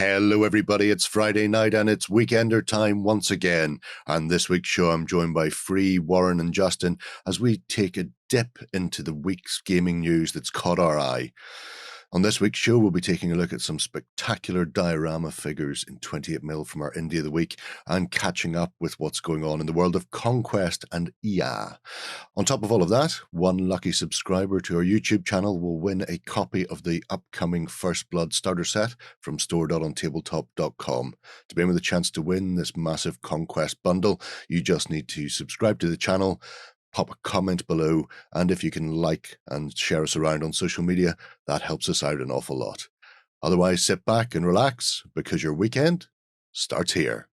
Hello everybody, it's Friday night and it's Weekender time once again. And this week's show I'm joined by Free, Warren and Justin as we take a dip into the week's gaming news that's caught our eye. On this week's show, we'll be taking a look at some spectacular diorama figures in 28mm from our Indie of the Week and catching up with what's going on in the world of Conquest and IA. On top of all of that, one lucky subscriber to our YouTube channel will win a copy of the upcoming First Blood starter set from store.ontabletop.com. To be in with a chance to win this massive Conquest bundle, you just need to subscribe to the channel, pop a comment below, and if you can like and share us around on social media, that helps us out an awful lot. Otherwise, sit back and relax because your weekend starts here.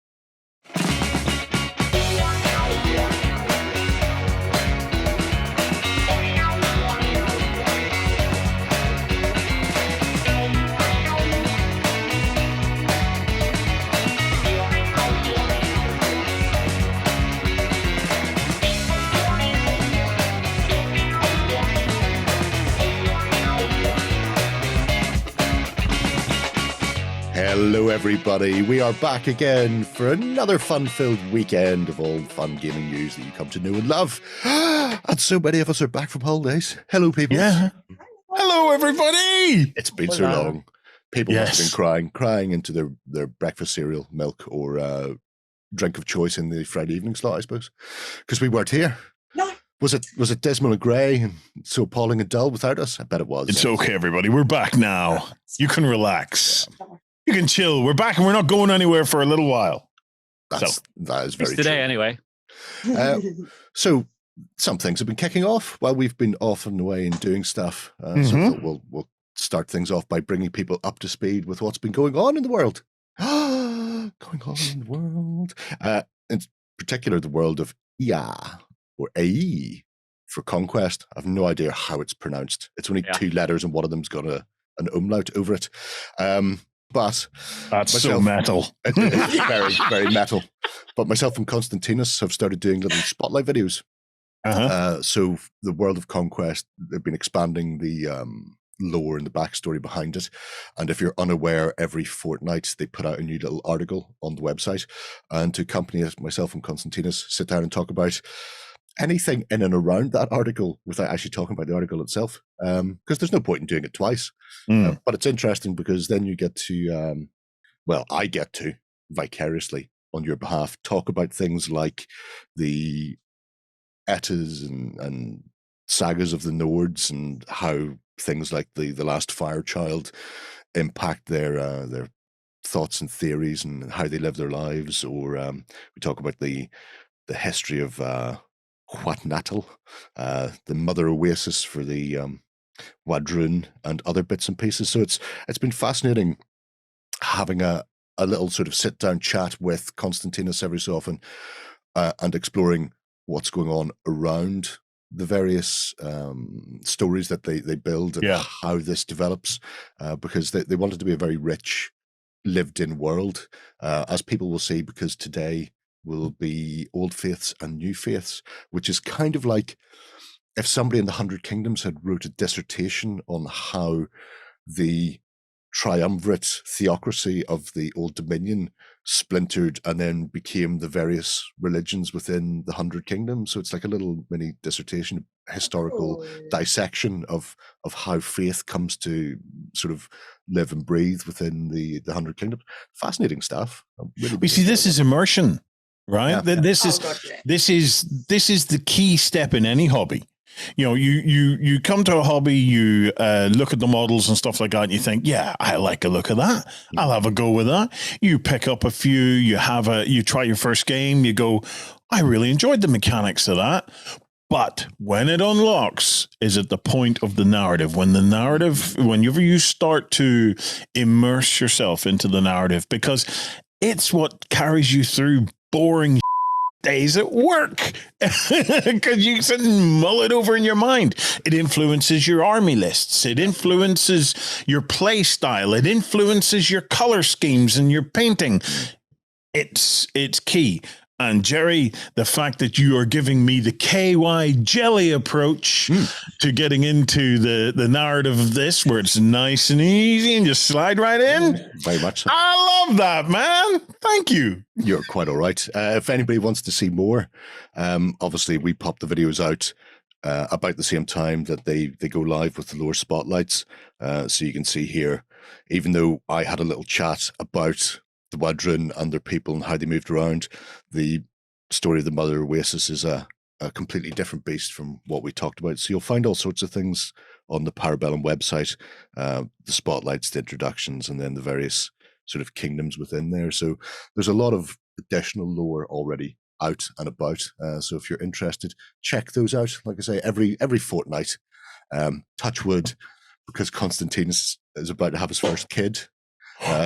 Hello everybody, we are back again for another fun-filled weekend of all fun gaming news that you come to know and love. And so many of us are back from holidays. Hello people. Yeah. Hello everybody. It's been so long. People must have been crying into their breakfast cereal, milk or drink of choice in the Friday evening slot, I suppose. Because we weren't here. No. Was it dismal and grey and so appalling and dull without us? I bet it was. It's okay everybody, we're back now. You can relax. Yeah. You can chill. We're back and we're not going anywhere for a little while. That is very true. Today, anyway. So some things have been kicking off while we've been off and away and doing stuff. So I thought we'll start things off by bringing people up to speed with what's been going on in the world. In particular, the world of IA or AE for Conquest. I have no idea how it's pronounced. It's only two letters and one of them's got an umlaut over it. But that's so metal. It's very, very metal. But myself and Constantinos have started doing little spotlight videos. So the world of Conquest, they've been expanding the lore and the backstory behind it. And if you're unaware, every fortnight they put out a new little article on the website. And to accompany it, myself and Constantinos sit down and talk about anything in and around that article without actually talking about the article itself, because there's no point in doing it twice. But it's interesting because then you get to, I get to vicariously on your behalf talk about things like the etas and sagas of the Nords and how things like the Last Firechild impact their thoughts and theories and how they live their lives. Or we talk about the history of Huatnatal, the mother oasis for the Wadrun and other bits and pieces. So it's been fascinating having a little sort of sit down chat with Constantinos every so often and exploring what's going on around the various stories that they build and how this develops, because they want it to be a very rich lived in world, as people will see, because today will be old faiths and new faiths, which is kind of like if somebody in the 100 Kingdoms had wrote a dissertation on how the triumvirate theocracy of the Old Dominion splintered and then became the various religions within the 100 Kingdoms. So it's like a little mini dissertation, historical dissection of how faith comes to sort of live and breathe within the 100 Kingdoms. Fascinating stuff. We see this is immersion. Right. Yeah. This is the key step in any hobby. You know, you come to a hobby, you look at the models and stuff like that, and you think, yeah, I like a look at that. I'll have a go with that. You pick up a few, you try your first game, you go, I really enjoyed the mechanics of that. But when it unlocks is at the point of the narrative. Whenever you start to immerse yourself into the narrative, because it's what carries you through boring days at work, because you sit and mull it over in your mind. It influences your army lists. It influences your play style. It influences your color schemes and your painting. It's key. And Jerry, the fact that you are giving me the KY jelly approach to getting into the narrative of this, where it's nice and easy and just slide right in. Very much so. I love that, man. Thank you. You're quite all right. If anybody wants to see more, obviously we pop the videos out about the same time that they go live with the lore spotlights. So you can see here, even though I had a little chat about the Wadrun and their people and how they moved around, the story of the Mother Oasis is a completely different beast from what we talked about. So you'll find all sorts of things on the Para Bellum website, the spotlights, the introductions, and then the various sort of kingdoms within there. So there's a lot of additional lore already out and about. So if you're interested, check those out. Like I say, every fortnight, touch wood, because Constantinus is about to have his first kid.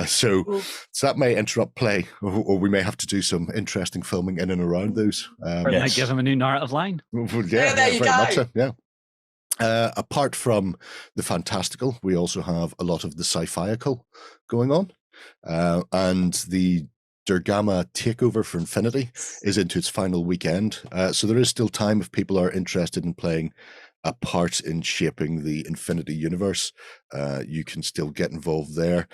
So that may interrupt play, or we may have to do some interesting filming in and around those. Or it might give him a new narrative line. There you go. Much so, yeah. Apart from the fantastical, we also have a lot of the sci-fiical going on, and the Durgama Takeover for Infinity is into its final weekend. So there is still time if people are interested in playing a part in shaping the Infinity universe. You can still get involved there.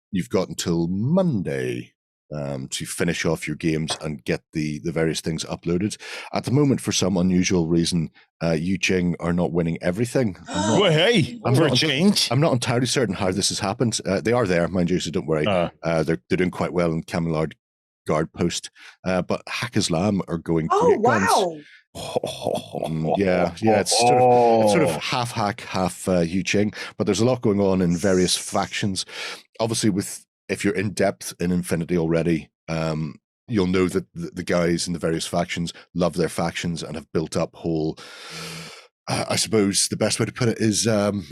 You've got until Monday to finish off your games and get the various things uploaded. At the moment, for some unusual reason, Yu Jing are not winning everything. Well, hey, for a change. I'm not entirely certain how this has happened. They are there, mind you, so don't worry. They're doing quite well in Camelard Guard Post. But Hack Islam are going great guns. Yeah, it's sort of half Hack, half Yu Jing. But there's a lot going on in various factions. Obviously, if you're in depth in Infinity already, you'll know that the guys in the various factions love their factions and have built up whole, I suppose the best way to put it is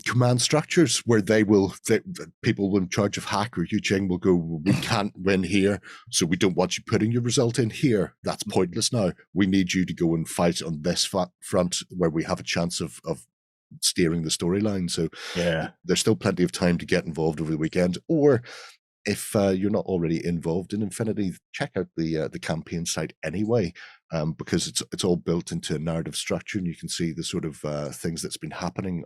command structures where people in charge of Hack or Yu Jing will go, we can't win here, so we don't want you putting your result in here. That's pointless now. We need you to go and fight on this front where we have a chance of steering the storyline. So there's still plenty of time to get involved over the weekend. Or if you're not already involved in Infinity, check out the campaign site anyway, because it's all built into a narrative structure, and you can see the sort of things that's been happening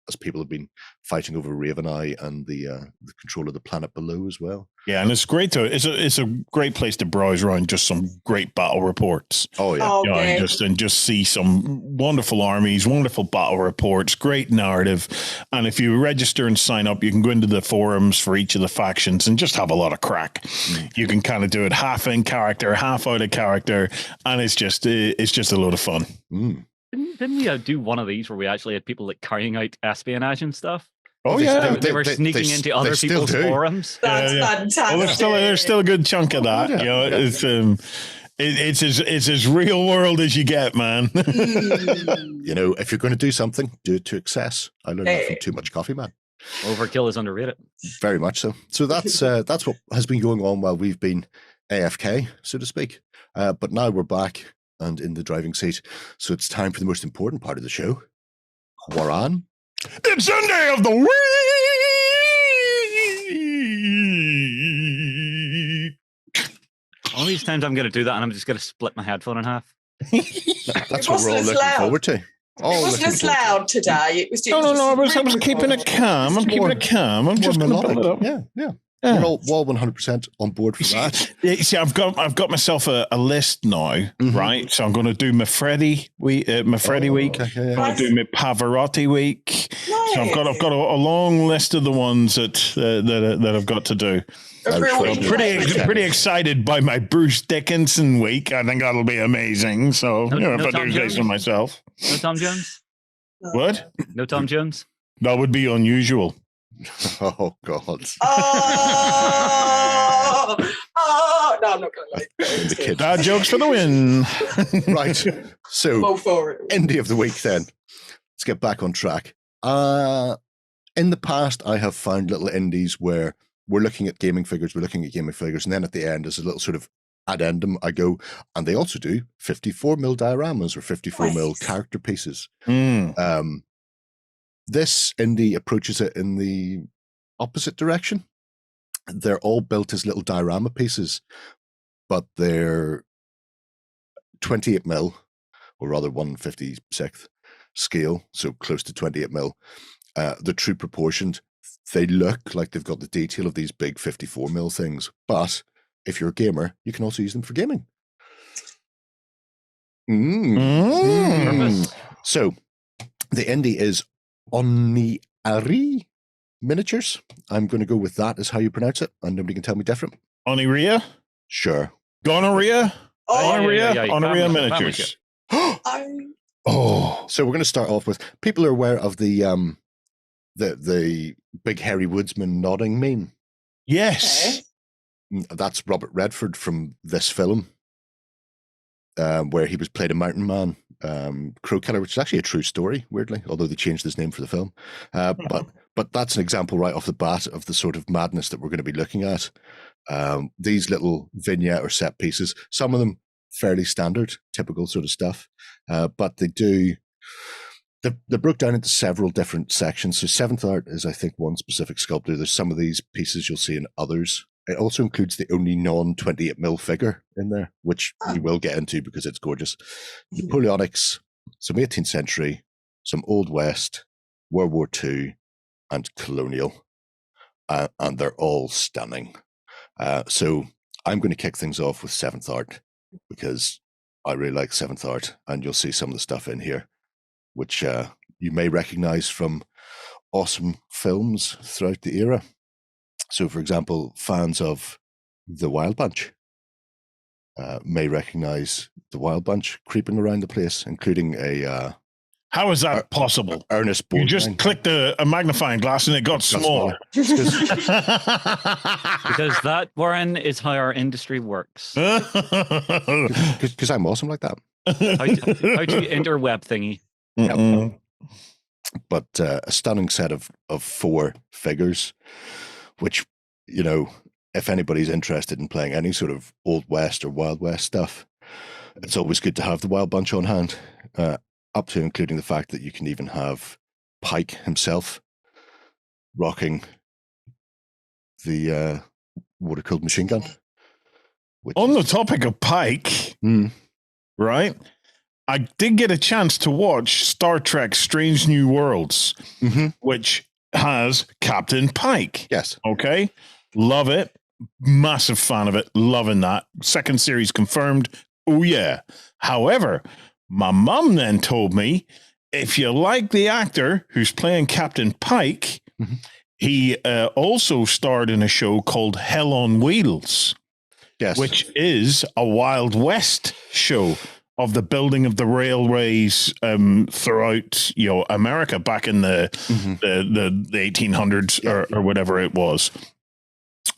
as people have been fighting over Raveneye and the control of the planet below as well. Yeah, and it's great it's a great place to browse around just some great battle reports. Oh yeah, Okay. And just see some wonderful armies, wonderful battle reports, great narrative. And if you register and sign up, you can go into the forums for each of the factions and just have a lot of crack. You can kind of do it half in character, half out of character, and it's just a load of fun. Didn't we do one of these where we actually had people like carrying out espionage and stuff? Oh yeah, they were sneaking into other people's forums. That's fantastic. Well, there's still a good chunk of that. You know, it's as real world as you get, man. You know, if you're going to do something, do it to excess. I learned that from Too Much Coffee Man. Overkill is underrated. Very much so. So that's what has been going on while we've been AFK, so to speak. But now we're back and in the driving seat. So it's time for the most important part of the show. Warren. It's Sunday of the week. All these times I'm going to do that, and I'm just going to split my headphone in half. That's what we're all looking forward to. It wasn't as loud today. It was. No. I was keeping it calm. I'm keeping it calm. I'm just going to build it up. Yeah. We're all 100% on board for that. See, I've got myself a list now, right? So I'm going to do my Freddy week. I'm going to do my Pavarotti week. Nice. So I've got a long list of the ones that I've got to do. I'm pretty excited by my Bruce Dickinson week. I think that'll be amazing. So if I do this for myself. No Tom Jones? What? No Tom Jones? That would be unusual. Oh God! No, I'm not going to let it. Dad jokes for the win. Right. So, indie of the week. Then let's get back on track. In the past, I have found little indies where we're looking at gaming figures, and then at the end, as a little sort of addendum, I go, and they also do 54mm dioramas or 54mm character pieces. This indie approaches it in the opposite direction. They're all built as little diorama pieces, but they're 28 mil, or rather 1/56th scale, so close to 28 mil. The true proportioned, they look like they've got the detail of these big 54 mil things, but if you're a gamer, you can also use them for gaming. So the indie is Oniria Miniatures. I'm going to go with that as how you pronounce it, and nobody can tell me different. Oniria? Sure. Gonorrhea? Oniria Miniatures. So we're going to start off with, people are aware of the big hairy woodsman nodding meme. Yes. That's Robert Redford from this film, where he was played a mountain man, crow killer, which is actually a true story, weirdly, although they changed his name for the film. But that's an example right off the bat of the sort of madness that we're going to be looking at. These little vignette or set pieces, some of them fairly standard, typical sort of stuff, but they're broke down into several different sections. So Seventh Art is, I think, one specific sculptor. There's some of these pieces you'll see in others. It also includes the only non-28 mil figure in there, which we will get into because it's gorgeous. Napoleonics, some 18th century, some Old West, World War II, and colonial, and they're all stunning. So I'm going to kick things off with Seventh Art because I really like Seventh Art, and you'll see some of the stuff in here, which you may recognize from awesome films throughout the era. So, for example, fans of The Wild Bunch may recognize The Wild Bunch creeping around the place, including a... How is that possible? Ernest You Borgnine. just clicked a magnifying glass and it got smaller. Because that, Warren, is how our industry works. Because I'm awesome like that. How do you interweb thingy? Yep. But a stunning set of 4 figures, which, you know, if anybody's interested in playing any sort of Old West or Wild West stuff, it's always good to have the Wild Bunch on hand, up to including the fact that you can even have Pike himself rocking the water-cooled machine gun. On the topic of Pike, right? I did get a chance to watch Star Trek Strange New Worlds, which has Captain Pike. Yes. Okay. Love it. Massive fan of it. Loving that. Second series confirmed. Oh, yeah. However, my mum then told me, if you like the actor who's playing Captain Pike, he also starred in a show called Hell on Wheels. Yes. Which is a Wild West show of the building of the railways throughout, you know, America back in the 1800s or whatever it was.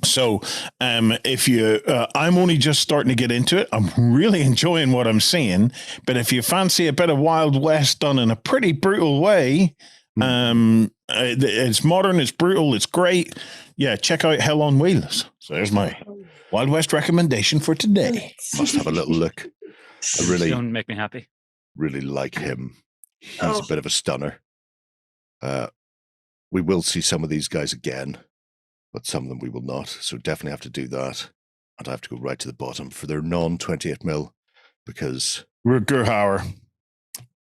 So if you, I'm only just starting to get into it. I'm really enjoying what I'm seeing. But if you fancy a bit of Wild West done in a pretty brutal way, it's modern, it's brutal, it's great. Yeah, check out Hell on Wheels. So there's my Wild West recommendation for today. Must have a little look. I really Don't make me happy. Really like him. He's a bit of a stunner. We will see some of these guys again, but some of them we will not. So definitely have to do that. And I have to go right to the bottom for their non-28 mil, because Gerhauer.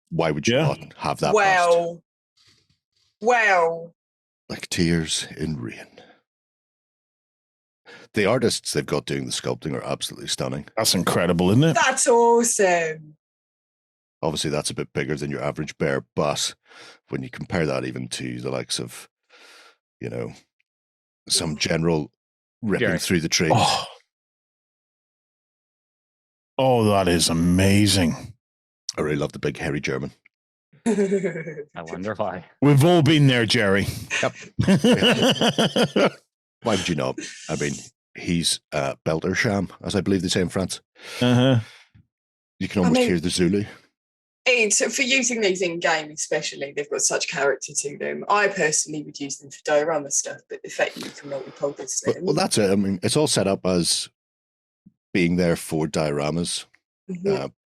Why would you not have that? Well, like tears in rain. The artists they've got doing the sculpting are absolutely stunning. That's incredible, isn't it? That's awesome. Obviously, that's a bit bigger than your average bear, but when you compare that even to the likes of, you know, some general ripping through the trees. Oh, that is amazing. I really love the big hairy German. I wonder why. We've all been there, Jerry. Yep. Why would you not? I mean, he's Beltersham, as I believe they say in France. You can almost hear the Zulu. For using these in game, especially, they've got such character to them. I personally would use them for diorama stuff, but the fact that you can multi-purpose them. Well, that's it. I mean, it's all set up as being there for dioramas,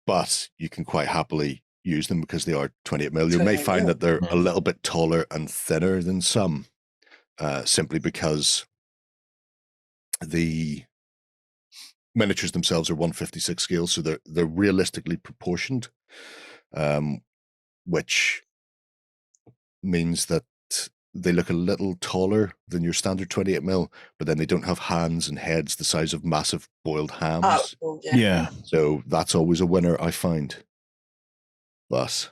but you can quite happily use them because they are 28 mil. You may find that they're a little bit taller and thinner than some, simply because the miniatures themselves are 156 scale, so they're realistically proportioned, which means that they look a little taller than your standard 28mm, but then they don't have hands and heads the size of massive boiled hams. Yeah. So that's always a winner, I find. But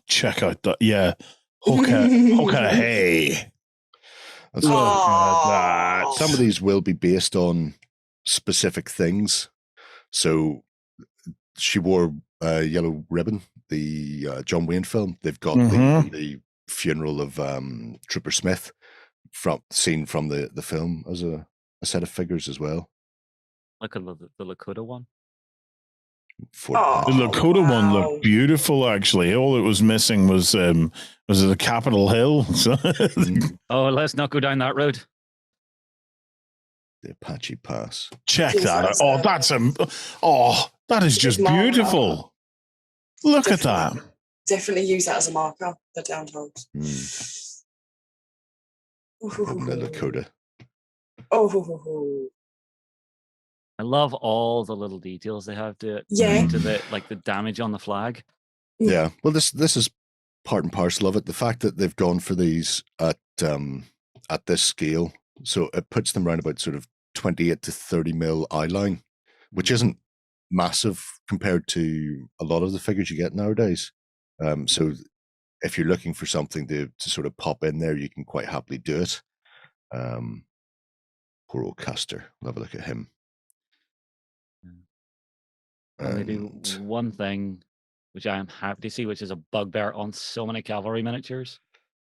check out that. Yeah. Hooker hey. And so some of these will be based on specific things. So she wore a yellow ribbon, the John Wayne film. They've got the funeral of Trooper Smith seen from the film as a set of figures as well. Look at the Lakota one. The Lakota one looked beautiful, actually. All it was missing was the Capitol Hill. Oh, let's not go down that road. The Apache Pass. Check that out. That is just beautiful. Look at that. Definitely use that as a marker, the downhold. The Lakota. I love all the little details they have to the damage on the flag. Yeah. Well, this is part and parcel of it. The fact that they've gone for these at this scale, so it puts them around about sort of 28 to 30 mil eye line, which isn't massive compared to a lot of the figures you get nowadays. So if you're looking for something to sort of pop in there, you can quite happily do it. Poor old Custer. We'll have a look at him. And they do one thing which I am happy to see, which is a bugbear on so many cavalry miniatures.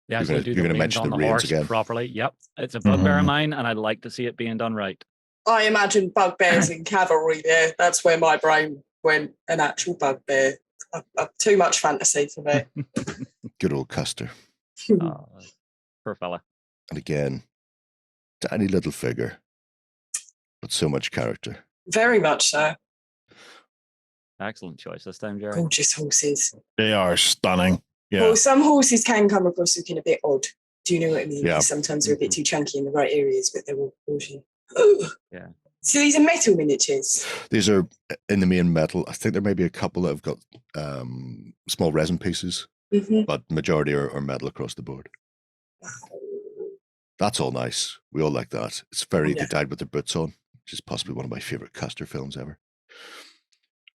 They actually do the reins on the horse properly. Yep, it's a bugbear of mine, and I'd like to see it being done right. I imagine bugbears in cavalry there. That's where my brain went, an actual bugbear. Too much fantasy for me. Good old Custer. Poor fella. And again, tiny little figure, but so much character. Very much so. Excellent choice this time, Jerry. Gorgeous horses. They are stunning. Yeah. Well, some horses can come across looking a bit odd. Do you know what I mean? Yeah. Sometimes they're a bit too chunky in the right areas, but they're all gorgeous. Yeah. So these are metal miniatures? These are in the main metal. I think there may be a couple that have got small resin pieces, but majority are metal across the board. That's all nice. We all like that. It's very, they died with their boots on, which is possibly one of my favorite Custer films ever.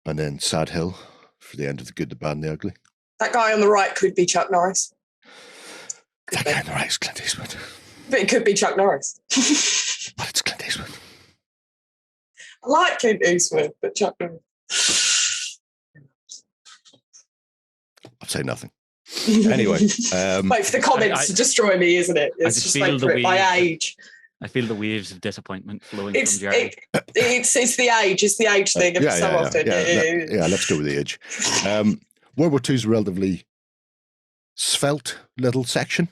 And then Sad Hill for the end of the good, the bad, and the ugly. That guy on the right could be Chuck Norris. That guy on the right is Clint Eastwood. But it could be Chuck Norris. But it's Clint Eastwood. I like Clint Eastwood, but Chuck Norris. I'll say nothing. Anyway. Wait for the comments to destroy me, isn't it? It's just like by age. I feel the waves of disappointment flowing from Jerry. It's the age. It's the age thing. Often. Yeah, let's go with the age. World War II is a relatively svelte little section,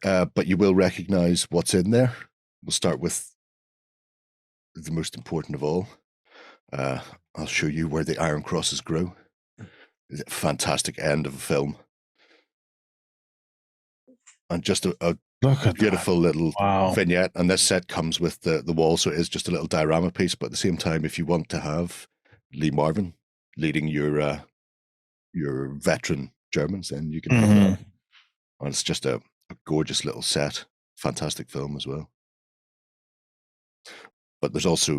but you will recognize what's in there. We'll start with the most important of all. I'll show you where the Iron Crosses grow. It's a fantastic end of a film. And just a beautiful little vignette. And this set comes with the wall, so it is just a little diorama piece. But at the same time, if you want to have Lee Marvin leading your veteran Germans, then you can have that. And it's just a gorgeous little set. Fantastic film as well. But there's also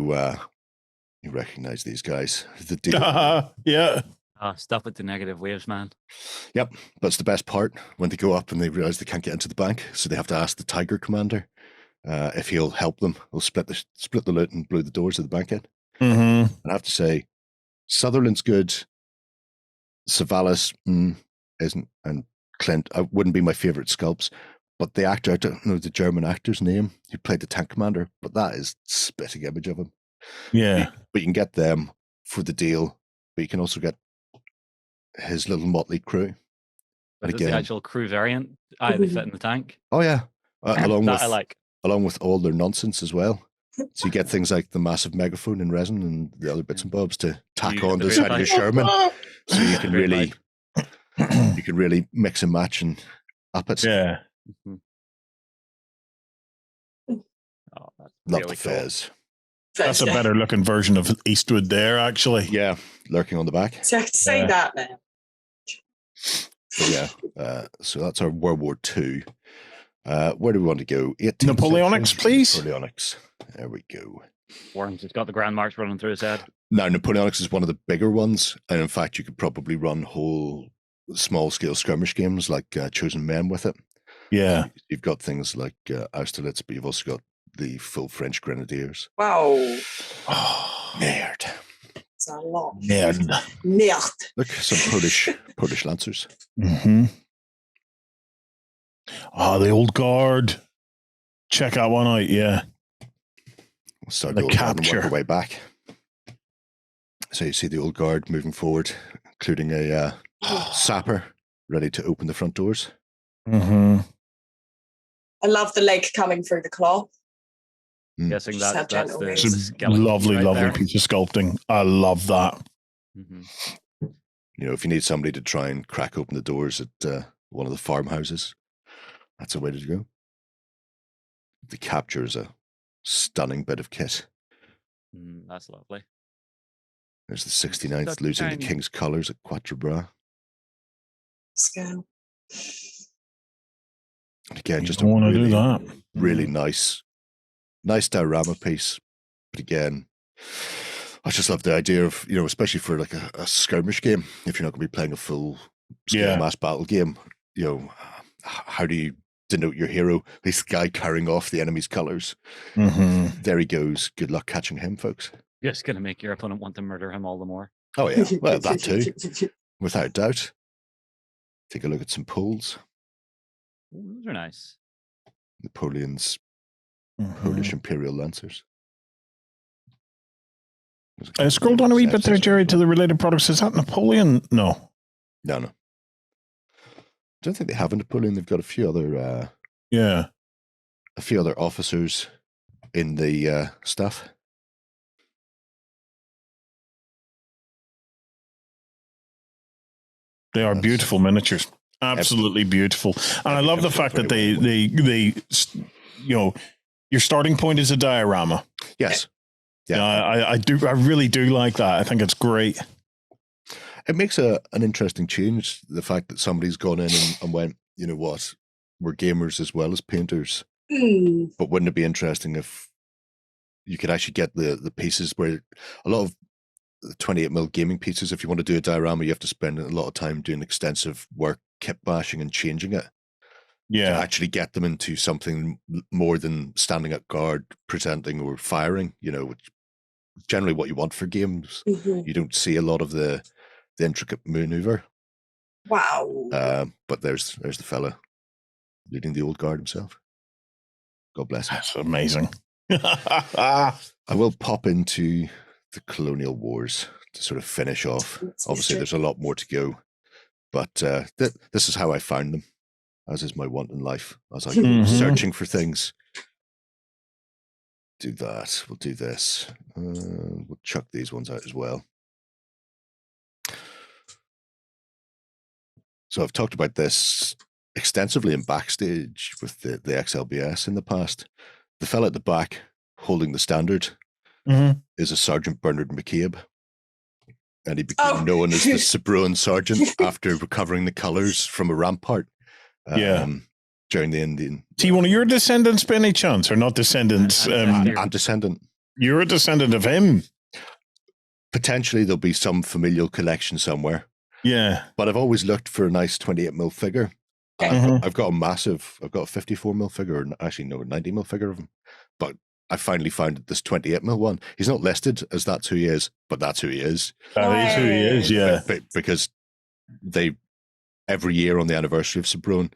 you recognize these guys. Yeah. Stuff with the negative waves, man. Yep, that's the best part, when they go up and they realize they can't get into the bank, so they have to ask the Tiger commander if he'll help them. He'll split the loot and blow the doors of the bank in. And I have to say, Sutherland's good. Savalas isn't, and Clint wouldn't be my favorite sculpts. But the actor, I don't know the German actor's name, who played the tank commander, but that is a spitting image of him. Yeah. But you can get them for the deal, but you can also get his little motley crew. But again, the actual crew variant, they fit in the tank. Oh yeah, along with all their nonsense as well. So you get things like the massive megaphone in resin and the other bits and bobs to tack on to the side of your Sherman. So you can really mix and match and up it. Yeah. Oh, that's Love really the fez. That's a better looking version of Eastwood there, actually. Yeah, lurking on the back. So I have to say that now. Yeah, so that's our World War II. Where do we want to go? Napoleonics, please. Napoleonics. There we go. Worms has got the Grand March running through his head. Now, Napoleonics is one of the bigger ones, and in fact, you could probably run whole small-scale skirmish games like Chosen Men with it. Yeah. You've got things like Austerlitz, but you've also got the full French Grenadiers. Wow. Oh, nerd. It's a lot. Nerd. Look, some Polish Lancers. Mm-hmm. Oh, the old guard. Check that one out, yeah. We'll start the old guard and capture. work our way back. So you see the old guard moving forward, including a sapper ready to open the front doors. Mm-hmm. I love the leg coming through the cloth. Guessing that's the It's a lovely, lovely piece of sculpting. I love that. Mm-hmm. You know, if you need somebody to try and crack open the doors at one of the farmhouses, that's a way to go. The capture is a stunning bit of kit. That's lovely. There's the 69th losing the King's colours at Quatre Bras. Scale. And again, just want to do that. Really nice diorama piece. But again, I just love the idea of, you know, especially for like a skirmish game, if you're not going to be playing a full scale mass battle game, you know, how do you denote your hero? This guy carrying off the enemy's colours. Mm-hmm. There he goes. Good luck catching him, folks. Just going to make your opponent want to murder him all the more. Oh, yeah. Well, that too. Without doubt. Take a look at some pulls. Ooh, those are nice. Napoleon's Polish Imperial Lancers. Scroll down a wee bit there, Jerry, to the related products. Is that Napoleon? No. No. I don't think they have a Napoleon. They've got a few other a few other officers in the staff. They are beautiful miniatures. Absolutely beautiful. And I love the fact that they you know, your starting point is a diorama. Yes. Yeah. I really do like that. I think it's great. It makes an interesting change, the fact that somebody's gone in and went, you know what, we're gamers as well as painters. But wouldn't it be interesting if you could actually get the pieces where a lot of 28mm gaming pieces, if you want to do a diorama, you have to spend a lot of time doing extensive work, kit bashing and changing it. Yeah. To actually get them into something more than standing at guard, presenting or firing, you know, which is generally what you want for games. You don't see a lot of the intricate maneuver. Wow. But there's the fella leading the old guard himself. God bless him. That's amazing. I will pop into the Colonial Wars to sort of finish off. Obviously, there's a lot more to go, but this is how I found them, as is my want in life. As I go searching for things. Do that. We'll do this. We'll chuck these ones out as well. So I've talked about this extensively in backstage with the XLBS in the past. The fella at the back holding the standard is a Sergeant Bernard McCabe. And he became known as the Sabroan Sergeant after recovering the colours from a rampart during the Indian. Is he one of your descendants by any chance, or not descendants? I'm descendant. You're a descendant of him. Potentially there'll be some familial collection somewhere. Yeah. But I've always looked for a nice 28mm figure. I've got a 54mm figure, or actually no, 90mm figure of him. But I finally found this 28mm one. He's not listed as that's who he is, but that's who he is. That is who he is, yeah. Because every year on the anniversary of Sabroan,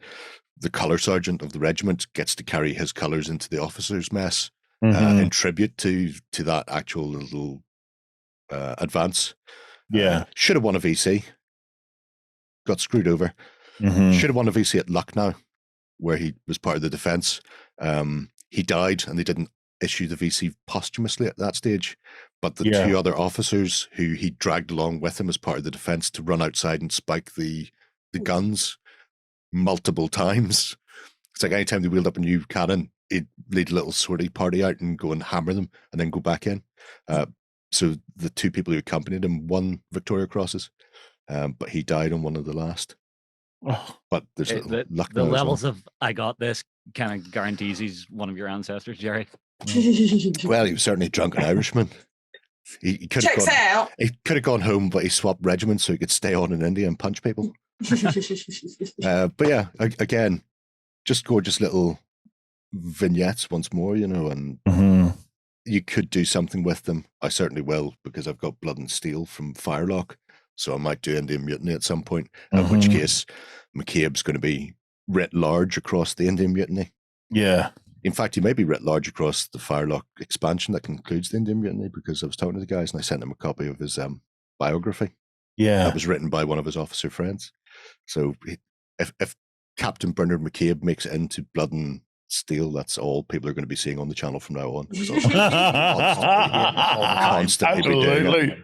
the colour sergeant of the regiment gets to carry his colours into the officers' mess in tribute to that actual little advance. Yeah. Should have won a VC. Got screwed over. Should have won a VC at Lucknow, where he was part of the defence. He died, and they didn't issue the VC posthumously at that stage. But the two other officers who he dragged along with him as part of the defence to run outside and spike the guns multiple times It's like anytime they wheeled up a new cannon, he'd lead a little sortie party out and go and hammer them and then go back in. So the two people who accompanied him won Victoria Crosses, but he died on one of the last. Oh. But there's luck the levels of I got this kind of guarantees he's one of your ancestors, Jerry. Well, he was certainly a drunken Irishman. He could have gone home, but he swapped regiments so he could stay on in India and punch people. But yeah, again, just gorgeous little vignettes once more, and you could do something with them. I certainly will, because I've got Blood and Steel from Firelock, so I might do Indian Mutiny at some point, in which case McCabe's going to be writ large across the Indian Mutiny. Yeah. In fact, he may be writ large across the Firelock expansion that concludes the Indian Mutiny, because I was talking to the guys and I sent him a copy of his biography. Yeah. That was written by one of his officer friends. So if Captain Bernard McCabe makes it into Blood and Steel, that's all people are going to be seeing on the channel from now on. Constantly be doing it.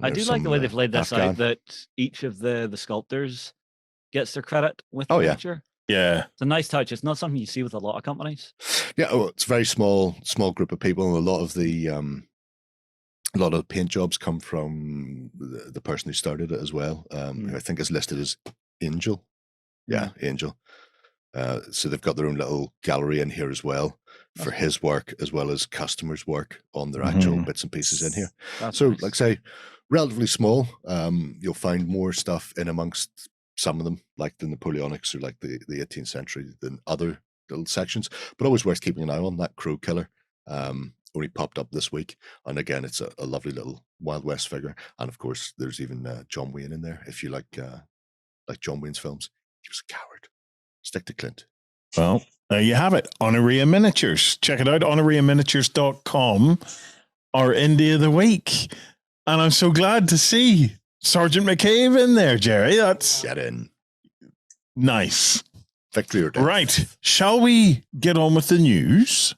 I do like the way they've laid this out, that each of the sculptors gets their credit with the picture. Yeah. It's a nice touch. It's not something you see with a lot of companies. Yeah, well, it's a very small group of people, and a lot of the paint jobs come from the person who started it as well, who I think is listed as Angel. Yeah, Angel. So they've got their own little gallery in here as well for his work, as well as customers' work on their actual bits and pieces in here. So, nice. Like I say, relatively small. You'll find more stuff in amongst some of them, like the Napoleonics or like the 18th century, than other little sections. But always worth keeping an eye on. That Crow Killer only popped up this week, and again, it's a lovely little Wild West figure. And of course, there's even John Wayne in there. If you like John Wayne's films, he was a coward. Stick to Clint. Well, there you have it. Oniria Miniatures. Check it out, oniriaminiatures.com, our Indie of the Week. And I'm so glad to see Sergeant McCabe in there, Jerry. That's get in. Nice. Victory or death. Right. Shall we get on with the news?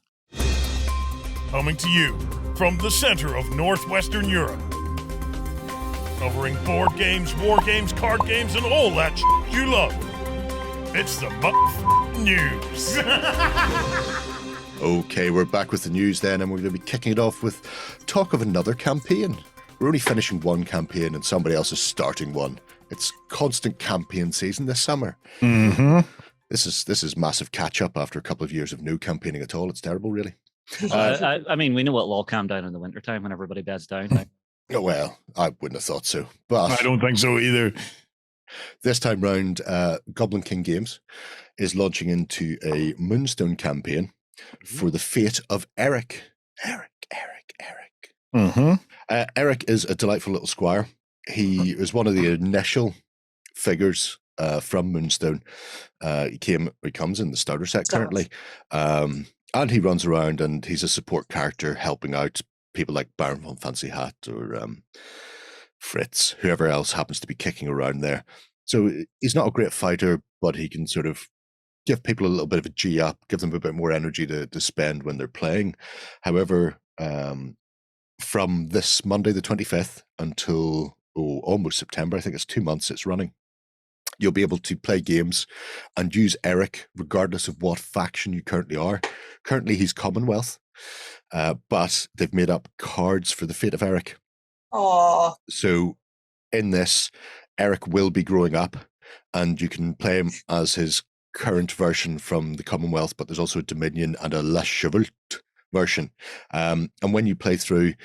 Coming to you from the center of Northwestern Europe. Covering board games, war games, card games, and all that you love. It's the news. Okay, we're back with the news then, and we're going to be kicking it off with talk of another campaign. We're only finishing one campaign and somebody else is starting one. It's constant campaign season this summer. This is massive catch up after a couple of years of no campaigning at all. It's terrible, really. I mean, we know it'll all calm down in the wintertime when everybody beds down. Oh, well, I wouldn't have thought so. But I don't think so either. This time round, Goblin King Games is launching into a Moonstone campaign for the fate of Eric. Eric is a delightful little squire. He was one of the initial figures from Moonstone. He comes in the starter set currently, and he runs around and he's a support character helping out people like Baron von Fancy Hat or Fritz, whoever else happens to be kicking around there. So he's not a great fighter, but he can sort of give people a little bit of a G up, give them a bit more energy to spend when they're playing. However, from this Monday the 25th until almost September, I think it's 2 months it's running, you'll be able to play games and use Eric regardless of what faction you currently are. Currently he's Commonwealth, but they've made up cards for the fate of Eric. Aww. So in this, Eric will be growing up, and you can play him as his current version from the Commonwealth, but there's also a Dominion and a La Chevalte version. And when you play through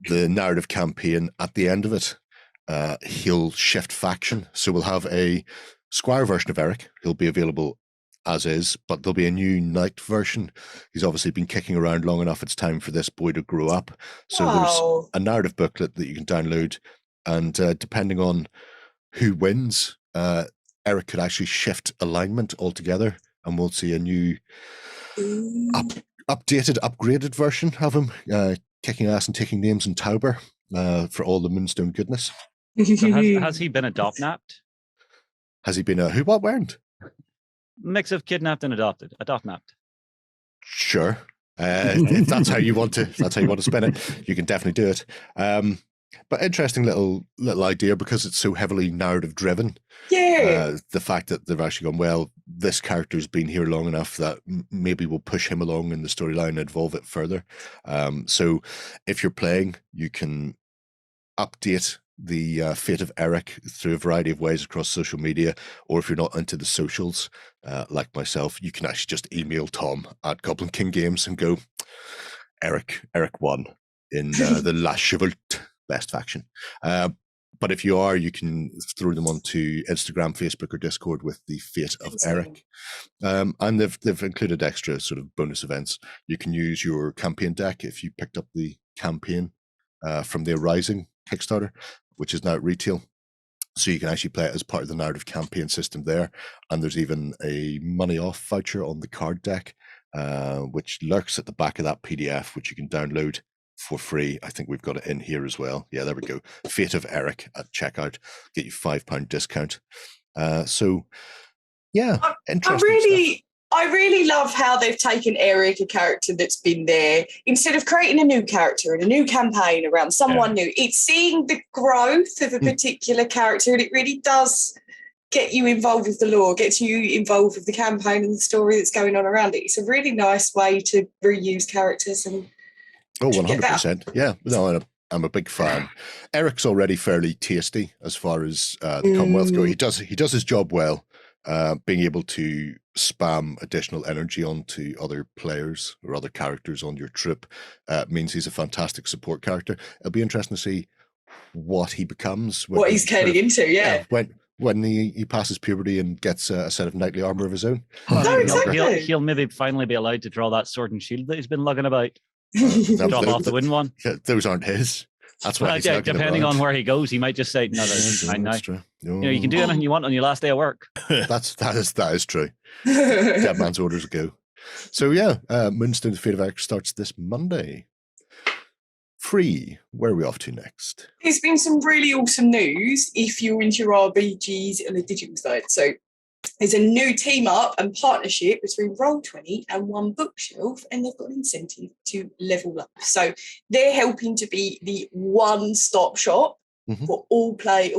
the narrative campaign, at the end of it, he'll shift faction. So we'll have a Squire version of Eric. He'll be available as is, but there'll be a new Knight version. He's obviously been kicking around long enough. It's time for this boy to grow up. So there's a narrative booklet that you can download, and depending on who wins, Eric could actually shift alignment altogether, and we'll see a new upgraded version of him kicking ass and taking names in Tauber for all the Moonstone goodness. So has he been adopt-napped? Has he been a who, what, where? Mix of kidnapped and adopted. Adopt-napped. Sure. If that's how you want to spin it, you can definitely do it. But interesting little idea, because it's so heavily narrative driven. Yeah. The fact that they've actually gone, well, this character's been here long enough that maybe we'll push him along in the storyline and evolve it further. So if you're playing, you can update the fate of Eric through a variety of ways across social media, or if you're not into the socials, like myself, you can actually just email Tom at Goblin King Games and go, Eric won in the La Chevalte best faction. But if you are, you can throw them onto Instagram, Facebook, or Discord with the fate of Eric. And they've included extra sort of bonus events. You can use your campaign deck if you picked up the campaign from the Arising Kickstarter, which is now at retail. So you can actually play it as part of the narrative campaign system there. And there's even a money off voucher on the card deck, which lurks at the back of that PDF, which you can download for free. I think we've got it in here as well. Yeah, there we go. Fate of Eric at checkout, get you £5 discount. So yeah, interesting. I really love how they've taken Eric, a character that's been there, instead of creating a new character and a new campaign around someone new, it's seeing the growth of a particular character, and it really does get you involved with the lore, gets you involved with the campaign and the story that's going on around it. It's a really nice way to reuse characters and 100%. Yeah, no, I'm a big fan. Eric's already fairly tasty as far as the Commonwealth go. He does his job well. Being able to spam additional energy onto other players or other characters on your troop means he's a fantastic support character. It'll be interesting to see what he becomes. What he's turning into, yeah. When he passes puberty and gets a set of knightly armor of his own. Exactly. He'll maybe finally be allowed to draw that sword and shield that he's been lugging about. Drop off the wooden one. Those aren't his. That's why depending on where he goes, he might just say, "No, that's fine now." True. You can do anything you want on your last day of work. that is true. Dead man's orders go. So yeah, Moonstone: The Fate of Eric starts this Monday. Free. Where are we off to next? There's been some really awesome news if you're into your RPGs on the digital side. So there's a new team up and partnership between Roll20 and Onebookshelf, and they've got an incentive to level up. So they're helping to be the one-stop shop for all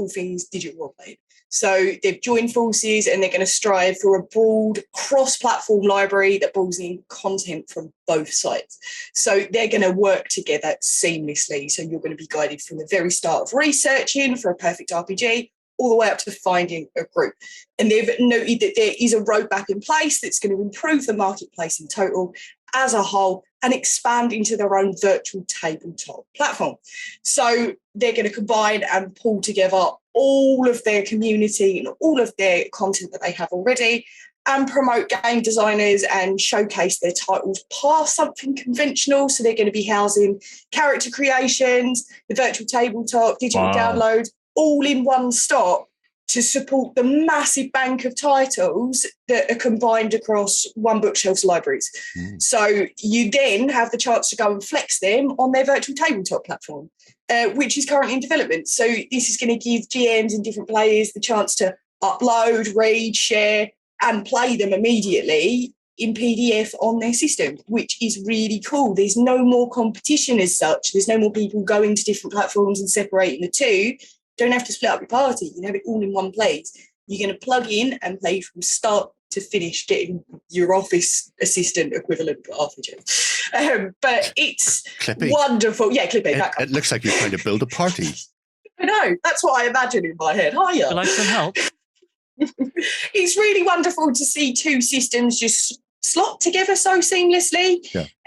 things digital role-playing. So they've joined forces and they're going to strive for a broad cross-platform library that pulls in content from both sides. So they're going to work together seamlessly. So you're going to be guided from the very start of researching for a perfect RPG all the way up to finding a group. And they've noted that there is a roadmap in place that's going to improve the marketplace in total as a whole and expand into their own virtual tabletop platform. So they're going to combine and pull together all of their community and all of their content that they have already and promote game designers and showcase their titles past something conventional. So they're going to be housing character creations, the virtual tabletop, digital download, all in one stop to support the massive bank of titles that are combined across Onebookshelf's libraries. So you then have the chance to go and flex them on their virtual tabletop platform, which is currently in development. So this is going to give GMs and different players the chance to upload, read, share, and play them immediately in PDF on their system, which is really cool. There's no more competition as such. There's no more people going to different platforms and separating the two. Don't have to split up your party. You can have it all in one place. You're going to plug in and play from start to finish, getting your office assistant equivalent for RPG. But it's wonderful. Yeah, Clippy. It looks like you're trying to build a party. I know. That's what I imagine in my head. Hiya. Would like some help? It's really wonderful to see two systems just slot together so seamlessly,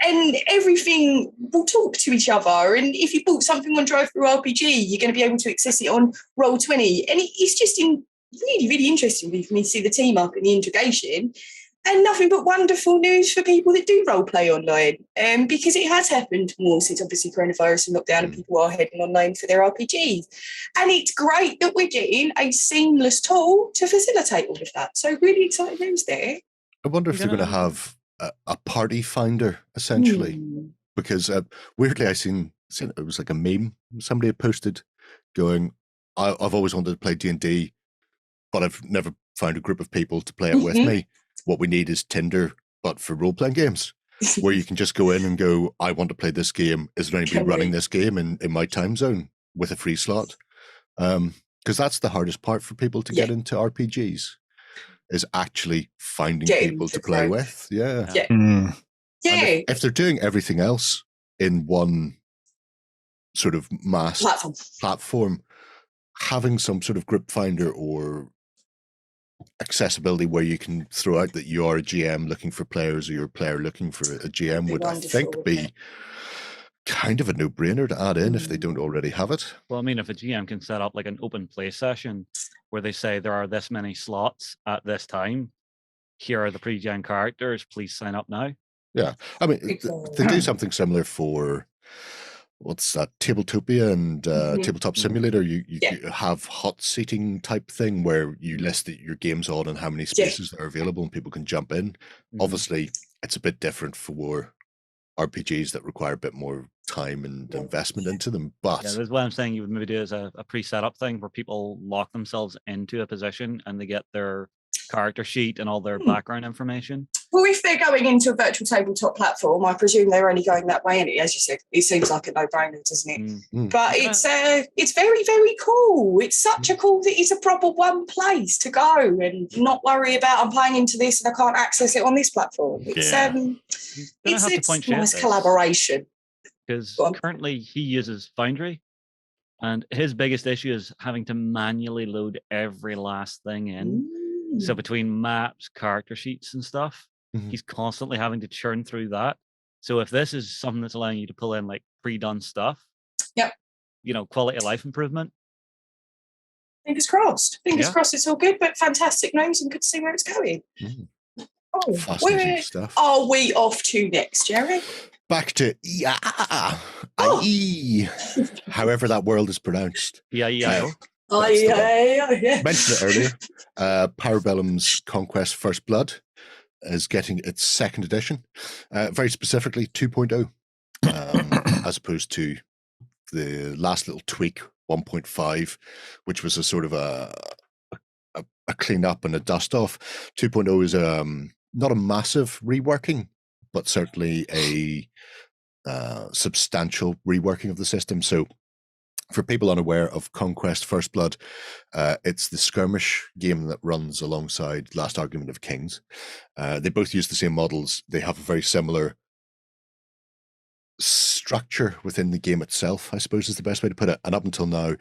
and everything will talk to each other. And if you bought something on Drive Through RPG, you're going to be able to access it on Roll20. And it's just really, really interesting for me to see the team up and the integration. And nothing but wonderful news for people that do role play online, because it has happened more since obviously coronavirus and lockdown, and people are heading online for their RPGs. And it's great that we're getting a seamless tool to facilitate all of that. So really exciting news there. I wonder if they're going to have a party finder, essentially, because weirdly I seen it was like a meme somebody had posted going, I've always wanted to play D&D, but I've never found a group of people to play it with me. What we need is Tinder, but for role-playing games, where you can just go in and go, I want to play this game. Is there anybody running this game in my time zone with a free slot? Because that's the hardest part for people to get into RPGs. is actually finding people to play with. Yeah. If they're doing everything else in one sort of mass platform, having some sort of group finder or accessibility where you can throw out that you are a GM looking for players or you're a player looking for a GM would, I think, be kind of a no-brainer to add in if they don't already have it. Well, I mean, if a GM can set up like an open play session where they say there are this many slots at this time, here are the pre-gen characters, please sign up now. Yeah, I mean, they do something similar for what's that, Tabletopia and Tabletop Simulator. You have hot seating type thing where you list your games on and how many spaces that are available and people can jump in. Obviously, it's a bit different for RPGs that require a bit more time and investment into them. But that's what I'm saying. You would maybe do as a pre-setup thing where people lock themselves into a position and they get their character sheet and all their background information. Well, if they're going into a virtual tabletop platform, I presume they're only going that way. And as you said, it seems like a no-brainer, doesn't it? But it's very, very cool. It's such a cool that it's a proper one place to go and not worry about I'm playing into this and I can't access it on this platform. It's it's nice collaboration. Because currently he uses Foundry, and his biggest issue is having to manually load every last thing in. So between maps, character sheets and stuff, he's constantly having to churn through that. So if this is something that's allowing you to pull in like pre-done stuff, quality of life improvement. Fingers crossed. Fingers crossed it's all good, but fantastic news and good to see where it's going. Where are we off to next, Jerry? Back to however that world is pronounced. Mentioned it earlier. Para Bellum's Conquest First Blood is getting its second edition, very specifically 2.0, as opposed to the last little tweak 1.5, which was a sort of a clean up and a dust off. 2.0 is not a massive reworking, but certainly a substantial reworking of the system. So for people unaware of Conquest First Blood, it's the skirmish game that runs alongside Last Argument of Kings. They both use the same models. They have a very similar structure within the game itself, I suppose is the best way to put it. And up until now,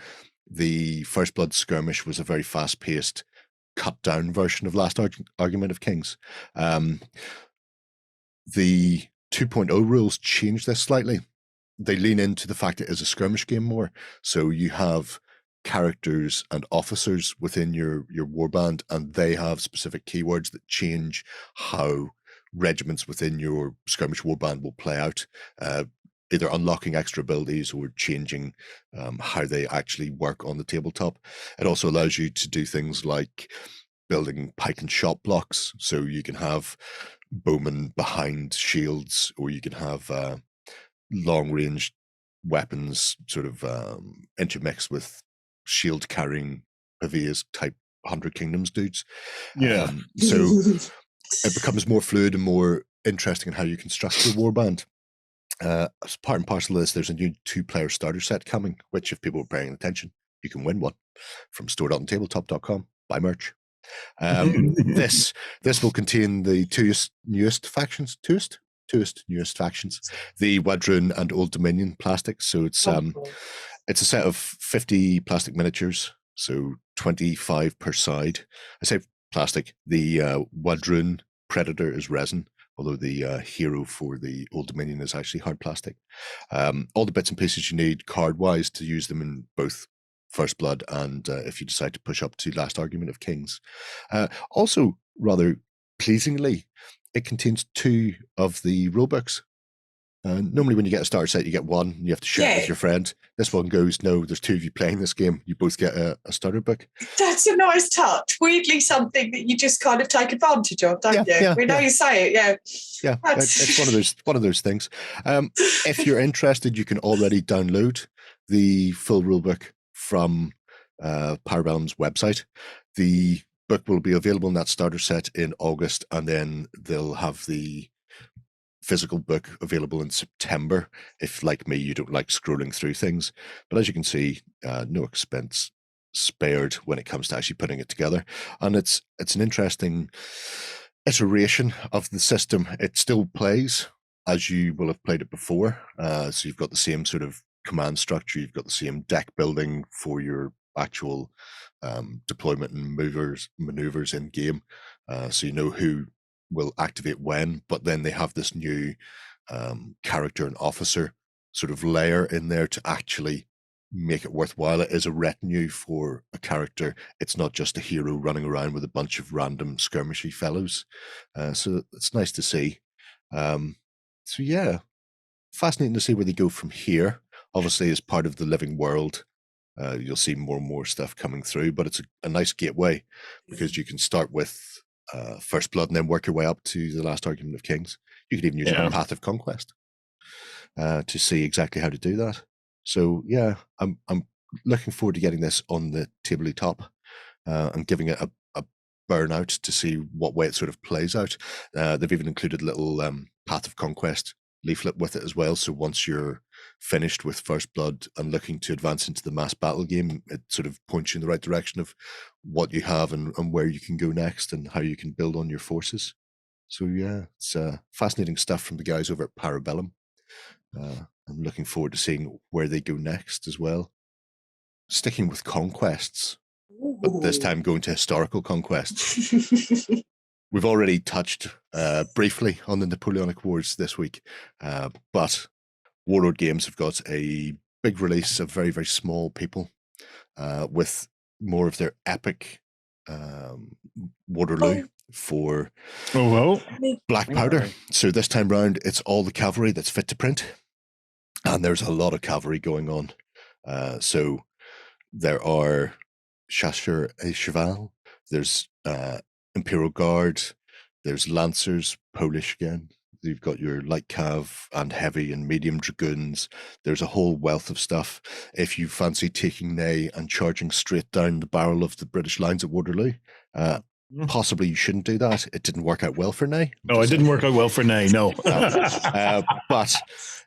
the First Blood skirmish was a very fast-paced, cut-down version of Last Argument of Kings. The 2.0 rules change this slightly. They lean into the fact it is a skirmish game more. So you have characters and officers within your warband, and they have specific keywords that change how regiments within your skirmish warband will play out, either unlocking extra abilities or changing how they actually work on the tabletop. It also allows you to do things like building pike and shot blocks, so you can have bowmen behind shields, or you can have long-range weapons sort of intermixed with shield-carrying Pavia's type 100 Kingdoms dudes. So it becomes more fluid and more interesting in how you construct your warband. As part and parcel of this, there's a new 2-player starter set coming, which if people are paying attention, you can win one from store.ontabletop.com. Buy merch. This will contain the two newest factions, the Waterloo and Old Dominion plastics. So it's a set of 50 plastic miniatures, so 25 per side. I say plastic. The Waterloo Predator is resin, although the hero for the Old Dominion is actually hard plastic. All the bits and pieces you need card-wise to use them in both First Blood and if you decide to push up to Last Argument of Kings. Also, rather pleasingly, it contains 2 of the rulebooks. Normally when you get a starter set, you get one, and you have to share it with your friend. This one goes, no, there's 2 of you playing this game. You both get a starter book. That's a nice touch. Weirdly something that you just kind of take advantage of, don't you? We know you say it, Yeah, it's one of those things. If you're interested, you can already download the full rulebook from Para Bellum's website. The book will be available in that starter set in August, and then they'll have the physical book available in September if, like me, you don't like scrolling through things. But as you can see, no expense spared when it comes to actually putting it together. And it's an interesting iteration of the system. It still plays as you will have played it before. So you've got the same sort of command structure. You've got the same deck building for your actual deployment and maneuvers in game. So you know who will activate when, but then they have this new character and officer sort of layer in there to actually make it worthwhile. It is a retinue for a character. It's not just a hero running around with a bunch of random skirmishy fellows. So it's nice to see. So yeah, fascinating to see where they go from here. Obviously, as part of the living world, you'll see more and more stuff coming through, but it's a nice gateway because you can start with First Blood and then work your way up to the Last Argument of Kings. You could even use a Path of Conquest to see exactly how to do that. So yeah, I'm looking forward to getting this on the tabletop and giving it a burnout to see what way it sort of plays out. They've even included a little Path of Conquest leaflet with it as well. So once you're finished with First Blood and looking to advance into the Mass Battle game, it sort of points you in the right direction of what you have and where you can go next and how you can build on your forces. So yeah, it's fascinating stuff from the guys over at Para Bellum. I'm looking forward to seeing where they go next as well. Sticking with conquests, but this time going to historical conquests. We've already touched briefly on the Napoleonic Wars this week, but Warlord Games have got a big release of very, very small people with more of their epic Waterloo for black powder. So this time round, it's all the cavalry that's fit to print. And there's a lot of cavalry going on. So there are chasseurs et cheval, there's Imperial Guard, there's Lancers, Polish again. You've got your light cav and heavy and medium dragoons. There's a whole wealth of stuff. If you fancy taking Ney and charging straight down the barrel of the British lines at Waterloo, possibly you shouldn't do that. It didn't work out well for Ney. No, it didn't work out well for Ney, no. But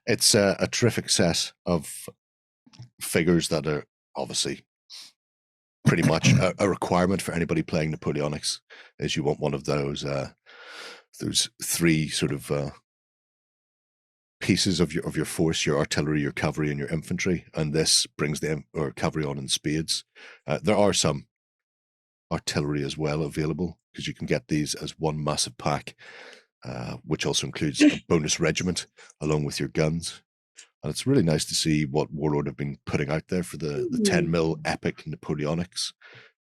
it's a terrific set of figures that are obviously pretty much a requirement for anybody playing Napoleonics, is you want one of those three sort of pieces of your force, your artillery, your cavalry, and your infantry, and this brings them or cavalry on in spades. There are some artillery as well available because you can get these as one massive pack, which also includes a bonus regiment along with your guns. And it's really nice to see what Warlord have been putting out there for the 10mm epic Napoleonics,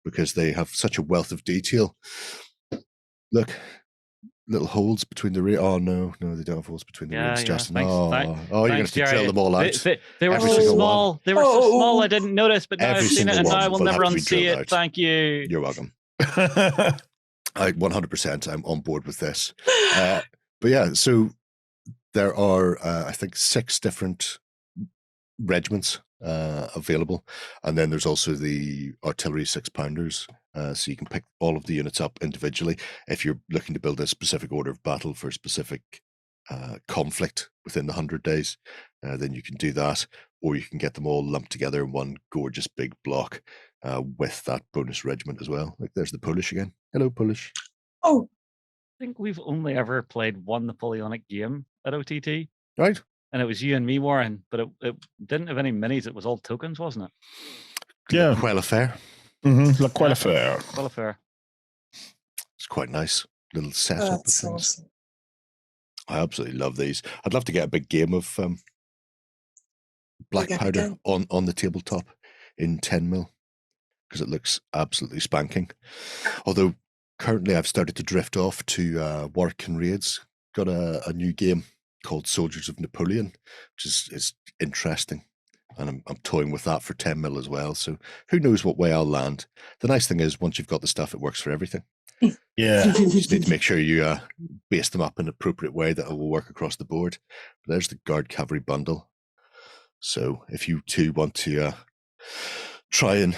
because they have such a wealth of detail. Look, little holes between the oh no, they don't have holes between the ribs, Justin. Thanks, you're gonna have to drill them all out. They were so small. They were so small I didn't notice, but now I've seen it and now I will never unsee it. Thank you. You're welcome. 100%, I'm on board with this. But yeah, so there are I think 6 different regiments available, and then there's also the artillery 6-pounders. So you can pick all of the units up individually. If you're looking to build a specific order of battle for a specific conflict within the 100 days, then you can do that, or you can get them all lumped together in one gorgeous big block with that bonus regiment as well. Like there's the Polish again. Hello, Polish. Oh, I think we've only ever played one Napoleonic game at OTT. Right. And it was you and me, Warren, but it didn't have any minis. It was all tokens, wasn't it? Yeah. Quelle affaire. La Quelle affaire. Quelle affair. It's quite nice. Little setup of things. Awesome. I absolutely love these. I'd love to get a big game of black powder on the tabletop in 10mm, because it looks absolutely spanking. Although currently I've started to drift off to work and raids. Got a new game called Soldiers of Napoleon, which is interesting. And I'm toying with that for 10mm as well. So who knows what way I'll land. The nice thing is once you've got the stuff, it works for everything. Yeah. You just need to make sure you base them up in an appropriate way that it will work across the board. But there's the Guard Cavalry bundle. So if you too want to try and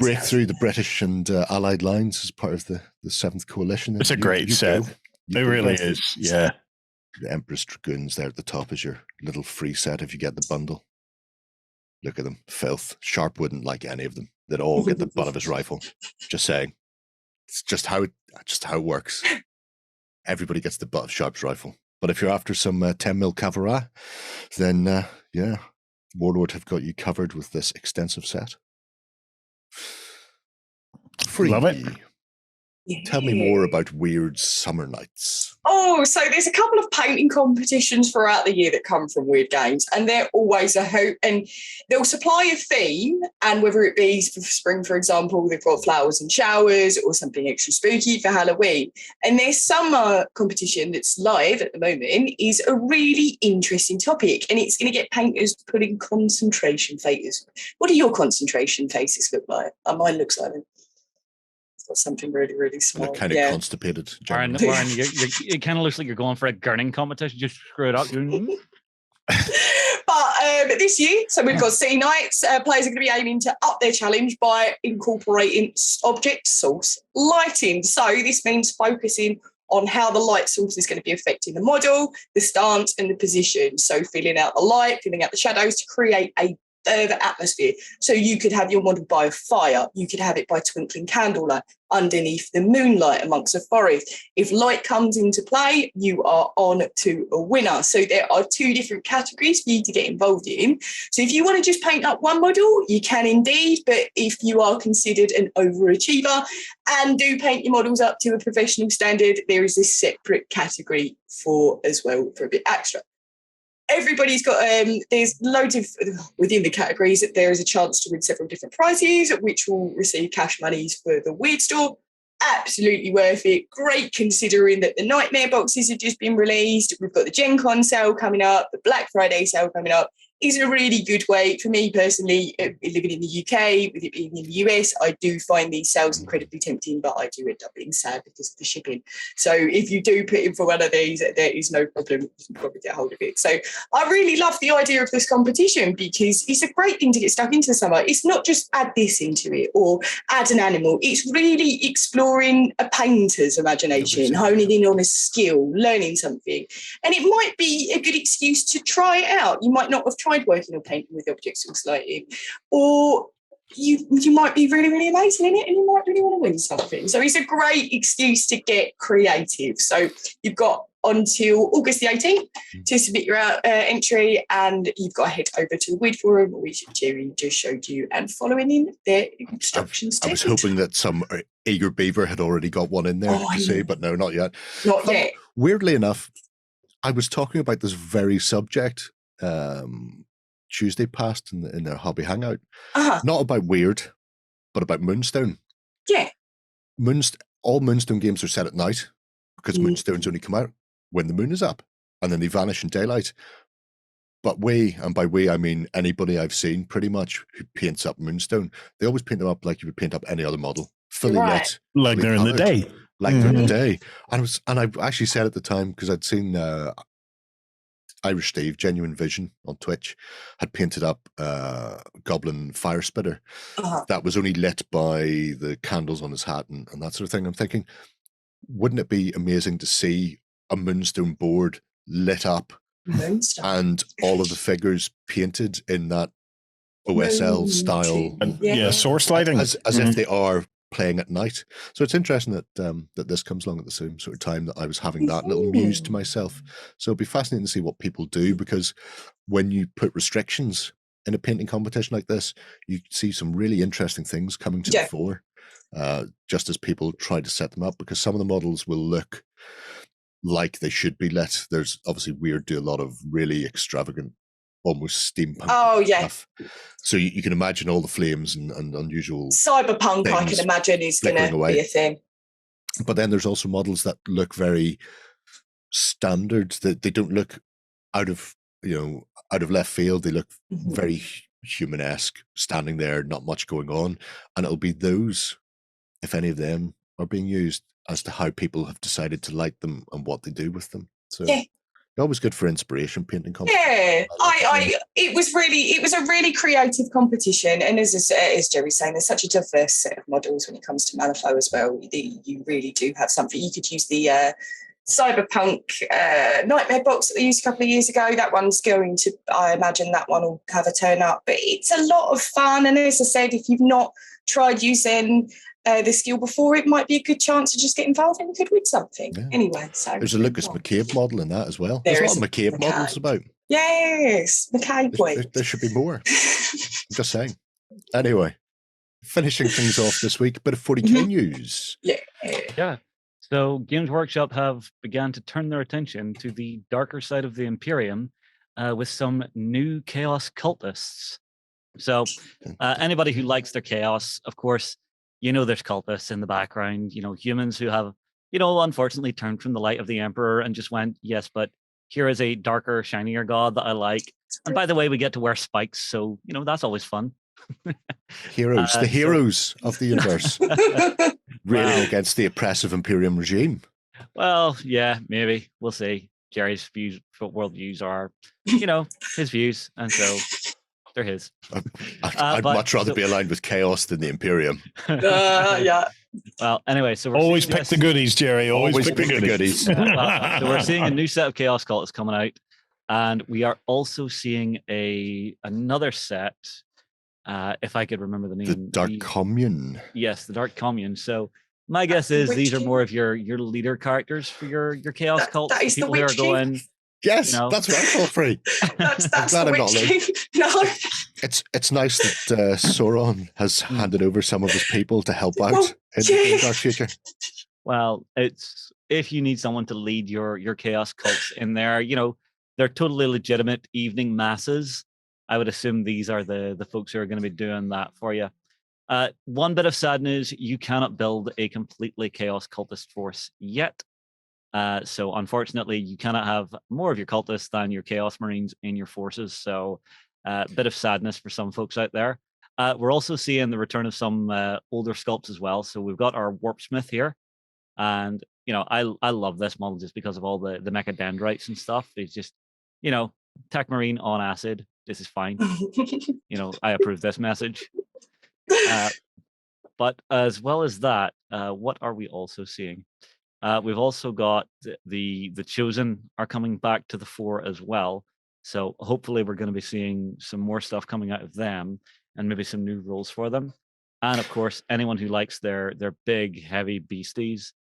break through the British and Allied lines as part of the 7th Coalition. It's a great set. It really is. Yeah. The Empress Dragoons there at the top is your little free set if you get the bundle. Look at them. Filth. Sharp wouldn't like any of them. that all get the butt of his rifle. Just saying. It's just how it works. Everybody gets the butt of Sharp's rifle. But if you're after some 10mm Cavalry, then Warlord have got you covered with this extensive set. Free. Love it. Tell me more about Wyrd's Summer Nights. Oh, so there's a couple of painting competitions throughout the year that come from Wyrd Games, and they're always a hope. And they'll supply a theme, and whether it be for spring, for example, they've got flowers and showers, or something extra spooky for Halloween. And their summer competition that's live at the moment is a really interesting topic, and it's going to get painters putting concentration faces. What do your concentration faces look like? Mine looks like them. Something really, really small. They're kind of constipated. Warren, it kind of looks like you're going for a gurning competition. Just screw it up. But this year, so we've got Sea Nights. Players are going to be aiming to up their challenge by incorporating object source lighting. So this means focusing on how the light source is going to be affecting the model, the stance, and the position. So filling out the light, filling out the shadows to create a further atmosphere. So you could have your model by a fire, you could have it by twinkling candlelight underneath the moonlight amongst a forest. If light comes into play, you are on to a winner. So there are two different categories for you to get involved in. So if you want to just paint up one model, you can indeed, but if you are considered an overachiever and do paint your models up to a professional standard, there is a separate category for as well for a bit extra. Everybody's got, there's loads of, within the categories, there is a chance to win several different prizes, which will receive cash monies for the Wyrd store. Absolutely worth it. Great considering that the Nightmare boxes have just been released. We've got the Gen Con sale coming up, the Black Friday sale coming up. Is a really good way for me personally, living in the UK, with it being in the US, I do find these sales incredibly tempting, but I do end up being sad because of the shipping. So if you do put in for one of these, there is no problem. You can probably get hold of it. So I really love the idea of this competition because it's a great thing to get stuck into the summer. It's not just add this into it or add an animal. It's really exploring a painter's imagination, honing in on a skill, learning something. And it might be a good excuse to try it out. You might not have tried working or painting with objects or lighting, or you might be really, really amazing in it and you might really want to win something. So it's a great excuse to get creative. So you've got until August the 18th to submit your entry, and you've got to head over to the Wyrd forum, which Jerry just showed you, and following in their instructions. I was hoping that some eager beaver had already got one in there to say, but no, not yet. Not yet. Weirdly enough, I was talking about this very subject Tuesday past in their hobby hangout. Not about Wyrd, but about Moonstone. Yeah. All Moonstone games are set at night because Moonstones only come out when the moon is up and then they vanish in daylight. But by we I mean anybody I've seen pretty much who paints up Moonstone, they always paint them up like you would paint up any other model, fully lit, like they're in the day. Like they're in the day. And I actually said at the time, because I'd seen Irish Steve, Genuine Vision on Twitch, had painted up Goblin Fire Spitter that was only lit by the candles on his hat and that sort of thing. I'm thinking, wouldn't it be amazing to see a Moonstone board lit up and all of the figures painted in that OSL style? Source lighting. As if they are playing at night. So it's interesting that that this comes along at the same sort of time that I was having that little muse to myself. So it'll be fascinating to see what people do, because when you put restrictions in a painting competition like this, you see some really interesting things coming to the fore, just as people try to set them up, because some of the models will look like they should be lit. There's obviously Wyrd do a lot of really extravagant, almost steampunk stuff. So you can imagine all the flames and unusual cyberpunk, I can imagine, is going to be a thing. But then there's also models that look very standard, that they don't look out of left field. They look very human-esque, standing there, not much going on. And it'll be those, if any of them are being used, as to how people have decided to light them and what they do with them. So always good for inspiration, painting competition. Yeah, it was a really creative competition, and as Jerry's saying, there's such a diverse set of models when it comes to Malifaux as well. You really do have something. You could use the Cyberpunk Nightmare box that they used a couple of years ago. That one's going to, I imagine that one will have a turn up. But it's a lot of fun. And as I said, if you've not tried using the skill before, it might be a good chance to just get involved and you could win something. Yeah. Anyway, so there's a Lucas McCabe model in that as well. There's a lot of McCabe models about. Yes, McCabe. There should be more. I'm just saying. Anyway, finishing things off this week, a bit of 40k news. Yeah. So Games Workshop have begun to turn their attention to the darker side of the Imperium with some new Chaos Cultists. So anybody who likes their Chaos, of course, there's Cultists in the background, humans who have, unfortunately turned from the light of the Emperor and just went, yes, but here is a darker, shinier god that I like. And by the way, we get to wear spikes, so, that's always fun. Heroes, the heroes of the universe. Railing against the oppressive Imperium regime. Well, yeah, maybe. We'll see. Jerry's views, world views are, his views, and so they're his. I'd much rather be aligned with Chaos than the Imperium. Yeah. Well, anyway, so we're always pick the goodies, Jerry. Always pick the goodies. So we're seeing a new set of Chaos Cultists coming out, and we are also seeing another set. If I could remember the name, the Dark Commune. Yes, the Dark Commune. So my guess is these are more of your leader characters for your Chaos cult. That is people the who are going. Yes, that's what I thought, Free. That's the Witch King. No. It's nice that Sauron has handed over some of his people to help out in Dark Future. Well, it's if you need someone to lead your Chaos cults in there, they're totally legitimate evening masses. I would assume these are the folks who are going to be doing that for you. One bit of sad news, you cannot build a completely Chaos Cultist force yet. So unfortunately, you cannot have more of your Cultists than your Chaos Marines in your forces. So a bit of sadness for some folks out there. We're also seeing the return of some older sculpts as well. So we've got our Warpsmith here. And, I love this model just because of all the mecha dendrites and stuff. It's just, Tech Marine on acid. This is fine. I approve this message. But as well as that, what are we also seeing? We've also got the Chosen are coming back to the fore as well. So hopefully we're going to be seeing some more stuff coming out of them and maybe some new rules for them. And of course, anyone who likes their big, heavy beasties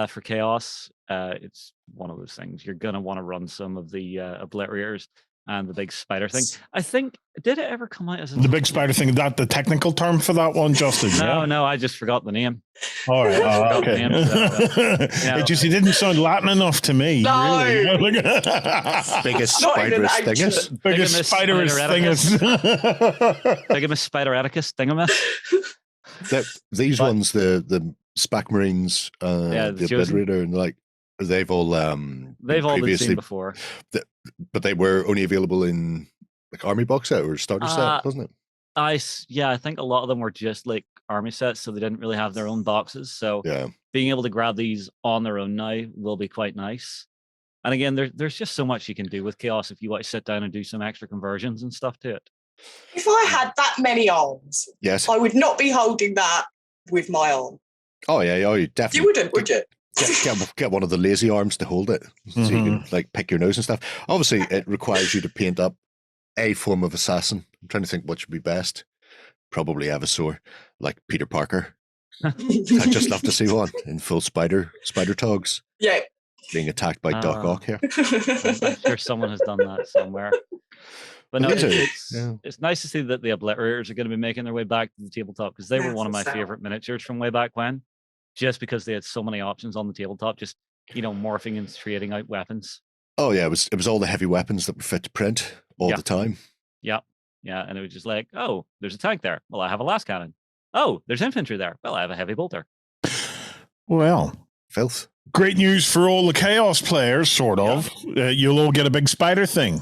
for Chaos, it's one of those things. You're going to want to run some of the Obliterators and the big spider thing. I think, did it ever come out as the big spider thing? That the technical term for that one, Justin? No, I just forgot the name. All right, okay. It didn't sound Latin enough to me. No. Really. Biggest spiderous thingus. Biggest spiderous thingus. Biggest spidereticus thingamus. These ones, the SPAC Marines, the Obliterator, and they've all been seen before. But they were only available in army box set or starter set, wasn't it? I think a lot of them were just army sets, so they didn't really have their own boxes. So being able to grab these on their own now will be quite nice. And again, there's just so much you can do with Chaos if you want to sit down and do some extra conversions and stuff to it. If I had that many arms, yes, I would not be holding that with my arm. Oh yeah, you definitely. You wouldn't, would you? Get one of the lazy arms to hold it, so you can pick your nose and stuff. Obviously, it requires you to paint up a form of assassin. I'm trying to think what should be best. Probably Avasaur, like Peter Parker. I'd just love to see one in full spider togs. Yeah, being attacked by Doc Ock here. I'm sure someone has done that somewhere. But no, it's nice to see that the Obliterators are going to be making their way back to the tabletop because they were one of my favorite miniatures from way back when. Just because they had so many options on the tabletop, just morphing and trading out weapons. Oh yeah, it was all the heavy weapons that were fit to print all the time. Yeah, and it was just oh, there's a tank there. Well, I have a last cannon. Oh, there's infantry there. Well, I have a heavy bolter. Well, filth. Great news for all the Chaos players, sort of. You'll all get a big spider thing,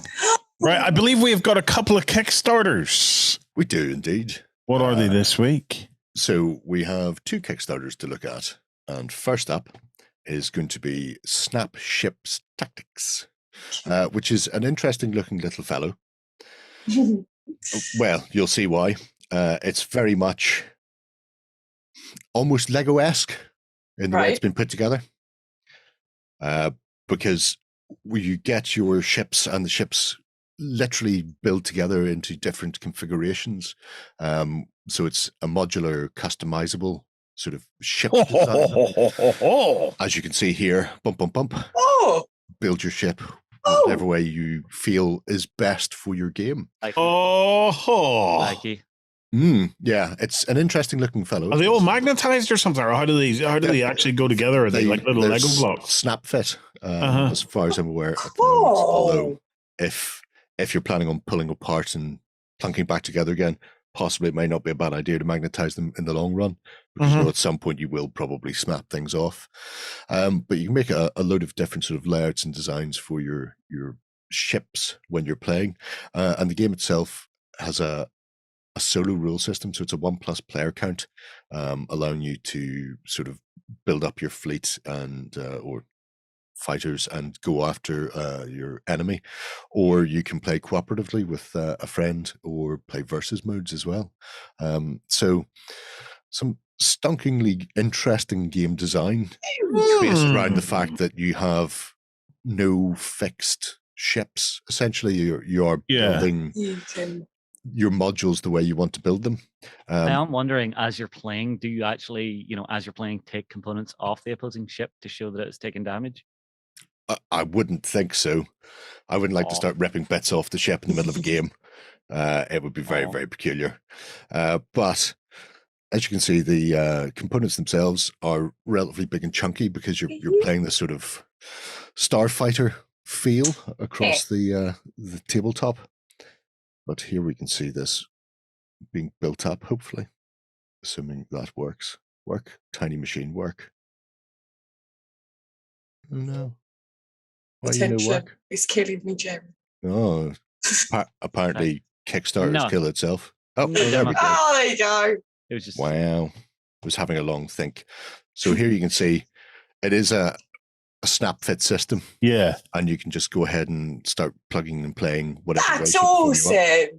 right? I believe we have got a couple of Kickstarters. We do indeed. What are they this week? So we have 2 Kickstarters to look at. And first up is going to be Snap Ships Tactics, which is an interesting looking little fellow. Well, you'll see why. It's very much almost Lego-esque in the way it's been put together. because you get your ships, and the ships literally build together into different configurations. So it's a modular, customizable sort of ship design. As you can see here, bump, bump, bump. Oh, build your ship whatever way you feel is best for your game. Yeah, it's an interesting looking fellow. Are they all magnetized or something? Or how do they actually go together? Are they like little Lego blocks? Snap fit, as far as I'm aware at the moment. Although if you're planning on pulling apart and plunking back together again, possibly it may not be a bad idea to magnetize them in the long run, because you know at some point you will probably snap things off. But you can make a load of different sort of layouts and designs for your ships when you're playing, and the game itself has a solo rule system, so it's a 1+ player count, allowing you to sort of build up your fleet and or fighters and go after your enemy, or you can play cooperatively with a friend or play versus modes as well. So some stunkingly interesting game design based around the fact that you have no fixed ships. Essentially, you are building your modules the way you want to build them. I'm wondering, as you're playing, do you actually, as you're playing, take components off the opposing ship to show that it's taking damage? I wouldn't think so. I wouldn't like to start ripping bits off the ship in the middle of a game. It would be very, very peculiar. But as you can see, the components themselves are relatively big and chunky, because you're playing this sort of starfighter feel across the tabletop. But here we can see this being built up, hopefully, assuming that works. Tiny machine work. No. Attention, it's killing me, Jerry. Oh, apparently Kickstarter's kill itself. Oh, there we go. Oh, there you go. It was just wow. I was having a long think. So here you can see it is a snap fit system. Yeah, and you can just go ahead and start plugging and playing whatever. That's awesome. I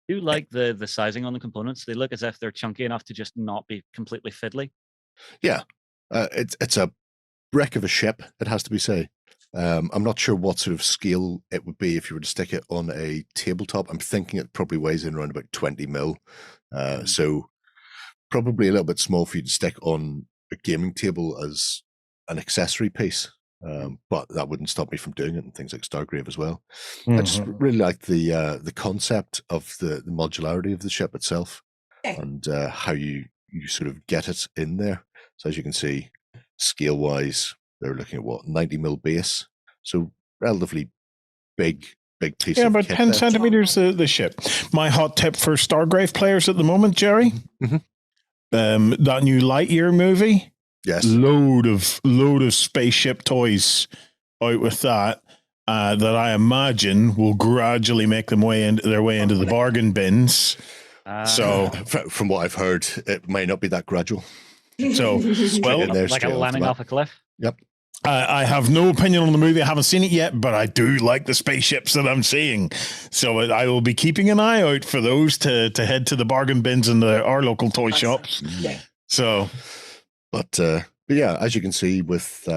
do like the sizing on the components. They look as if they're chunky enough to just not be completely fiddly. Yeah, it's a wreck of a ship, it has to be said. I'm not sure what sort of scale it would be if you were to stick it on a tabletop. I'm thinking it probably weighs in around about 20 mil. So probably a little bit small for you to stick on a gaming table as an accessory piece. But that wouldn't stop me from doing it, and things like Stargrave as well. I just really like the concept of the modularity of the ship itself, and how you sort of get it in there. So as you can see, scale wise, they're looking at 90 mil base, so relatively big piece. Yeah, about 10 centimeters the ship. My hot tip for Stargrave players at the moment, Jerry, that new Lightyear movie. Yes, load of spaceship toys out with that I imagine will gradually make their way into the bargain bins. So from what I've heard, it may not be that gradual. So, well, like a landing off a cliff. Yep. I have no opinion on the movie. I haven't seen it yet, but I do like the spaceships that I'm seeing. So I will be keeping an eye out for those to head to the bargain bins in our local toy shops. Yeah. So, but yeah, as you can see with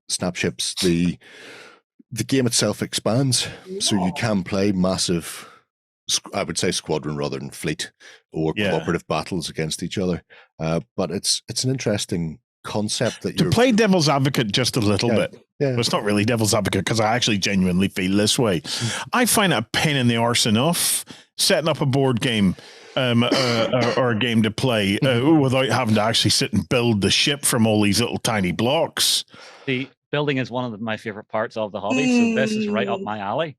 Snapships, the game itself expands, so you can play massive, I would say squadron rather than fleet, or cooperative battles against each other. But it's an interesting concept that to play devil's advocate just a little bit. Yeah. Well, it's not really devil's advocate, because I actually genuinely feel this way. I find it a pain in the arse enough setting up a board game or a game to play without having to actually sit and build the ship from all these little tiny blocks. The building is one of my favorite parts of the hobby, so this is right up my alley.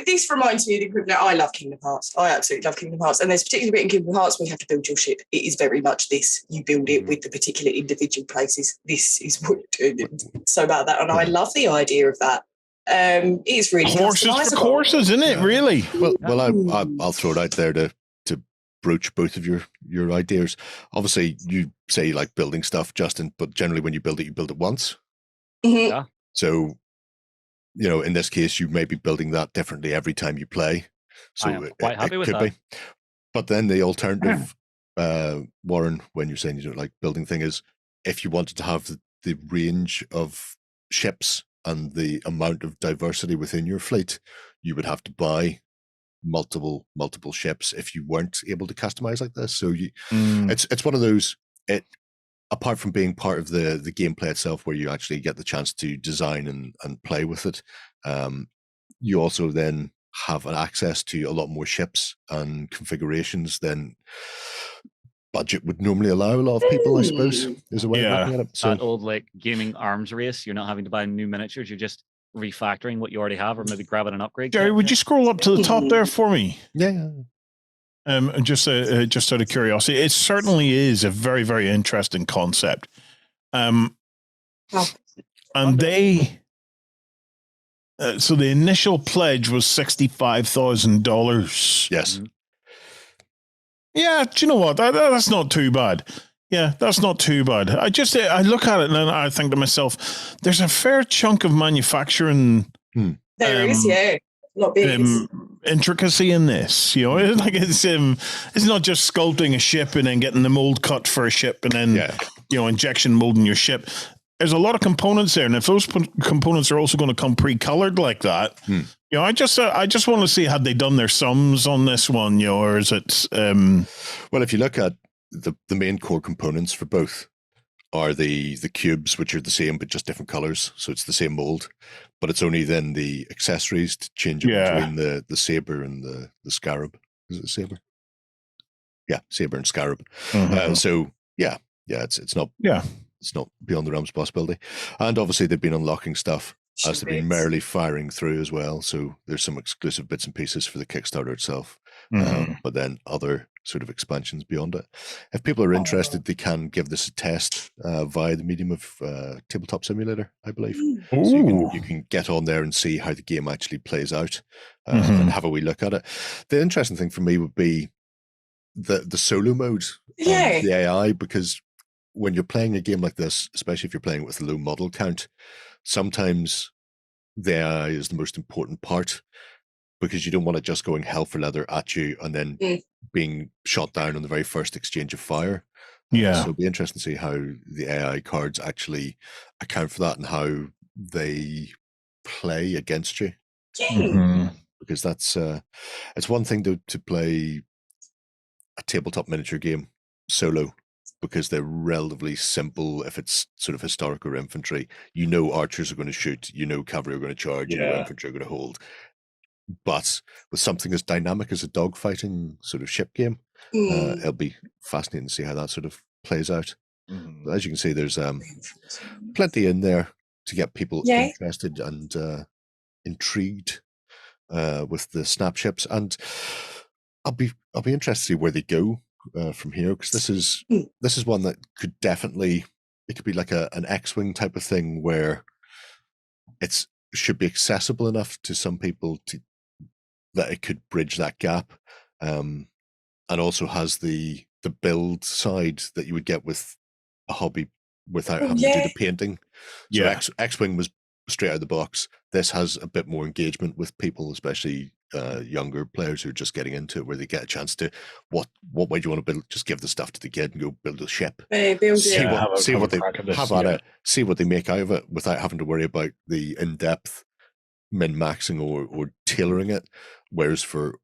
This reminds me of the equivalent. I love Kingdom Hearts. I absolutely love Kingdom Hearts. And there's a particular bit in Kingdom Hearts where you have to build your ship. It is very much this. You build it with the particular individual places. This is what you're doing. So about that. And I love the idea of that. It's really horses for courses, isn't it? Really? Well, I'll throw it out there to broach both of your ideas. Obviously, you say you like building stuff, Justin, but generally when you build it once. Mm-hmm. Yeah. So, in this case, you may be building that differently every time you play. So I am quite happy with that. But then the alternative, Warren, when you're saying you don't like building thing, is if you wanted to have the range of ships and the amount of diversity within your fleet, you would have to buy multiple ships if you weren't able to customize like this. So it's one of those, apart from being part of the gameplay itself, where you actually get the chance to design and play with it, you also then have an access to a lot more ships and configurations than budget would normally allow a lot of people, I suppose, is a way of looking at it. So that old like gaming arms race, you're not having to buy new miniatures, you're just refactoring what you already have, or maybe grabbing an upgrade. Jerry, would you scroll up to the top there for me? Yeah. Just out of curiosity, it certainly is a very, very interesting concept. And they, so the initial pledge was $65,000. Yes. Yeah, do you know what? That's not too bad. Yeah, that's not too bad. I look at it and I think to myself, there's a fair chunk of manufacturing. There is, yeah. Intricacy in this, like it's not just sculpting a ship and then getting the mold cut for a ship and then injection molding your ship. There's a lot of components there, and if those components are also going to come pre-colored like that, I just want to see, had they done their sums on this one, or is it? Well, if you look at the main core components for both are the cubes, which are the same but just different colors, so it's the same mold, but it's only then the accessories to change between the saber and the scarab. Is it a saber? Yeah, saber and scarab. So it's not. Yeah. It's not beyond the realms of possibility. And obviously they've been unlocking stuff as they've been merrily firing through as well. So there's some exclusive bits and pieces for the Kickstarter itself, but then other sort of expansions beyond it. If people are interested, they can give this a test via the medium of Tabletop Simulator, I believe. So you can get on there and see how the game actually plays out and have a wee look at it. The interesting thing for me would be the solo mode, the AI, because when you're playing a game like this, especially if you're playing with a low model count, sometimes the AI is the most important part, because you don't want it just going hell for leather at you and then being shot down on the very first exchange of fire. So it'll be interesting to see how the AI cards actually account for that and how they play against you. Because that's it's one thing to play a tabletop miniature game solo, because they're relatively simple. If it's sort of historic or infantry, archers are going to shoot, cavalry are going to charge, infantry are going to hold. But with something as dynamic as a dogfighting sort of ship game, it'll be fascinating to see how that sort of plays out. But as you can see, there's plenty in there to get people interested and intrigued with the snap ships. And I'll be interested to see where they go from here, because this is one that could definitely, it could be like an X-Wing type of thing where it should be accessible enough to some people that it could bridge that gap, and also has the build side that you would get with a hobby without having to do the painting. So X-Wing was straight out of the box. This has a bit more engagement with people, especially younger players who are just getting into it, where they get a chance to, what way do you want to build? Just give the stuff to the kid and go build a ship. See what they have at it. See what they make out of it without having to worry about the in-depth min-maxing or tailoring it. Whereas for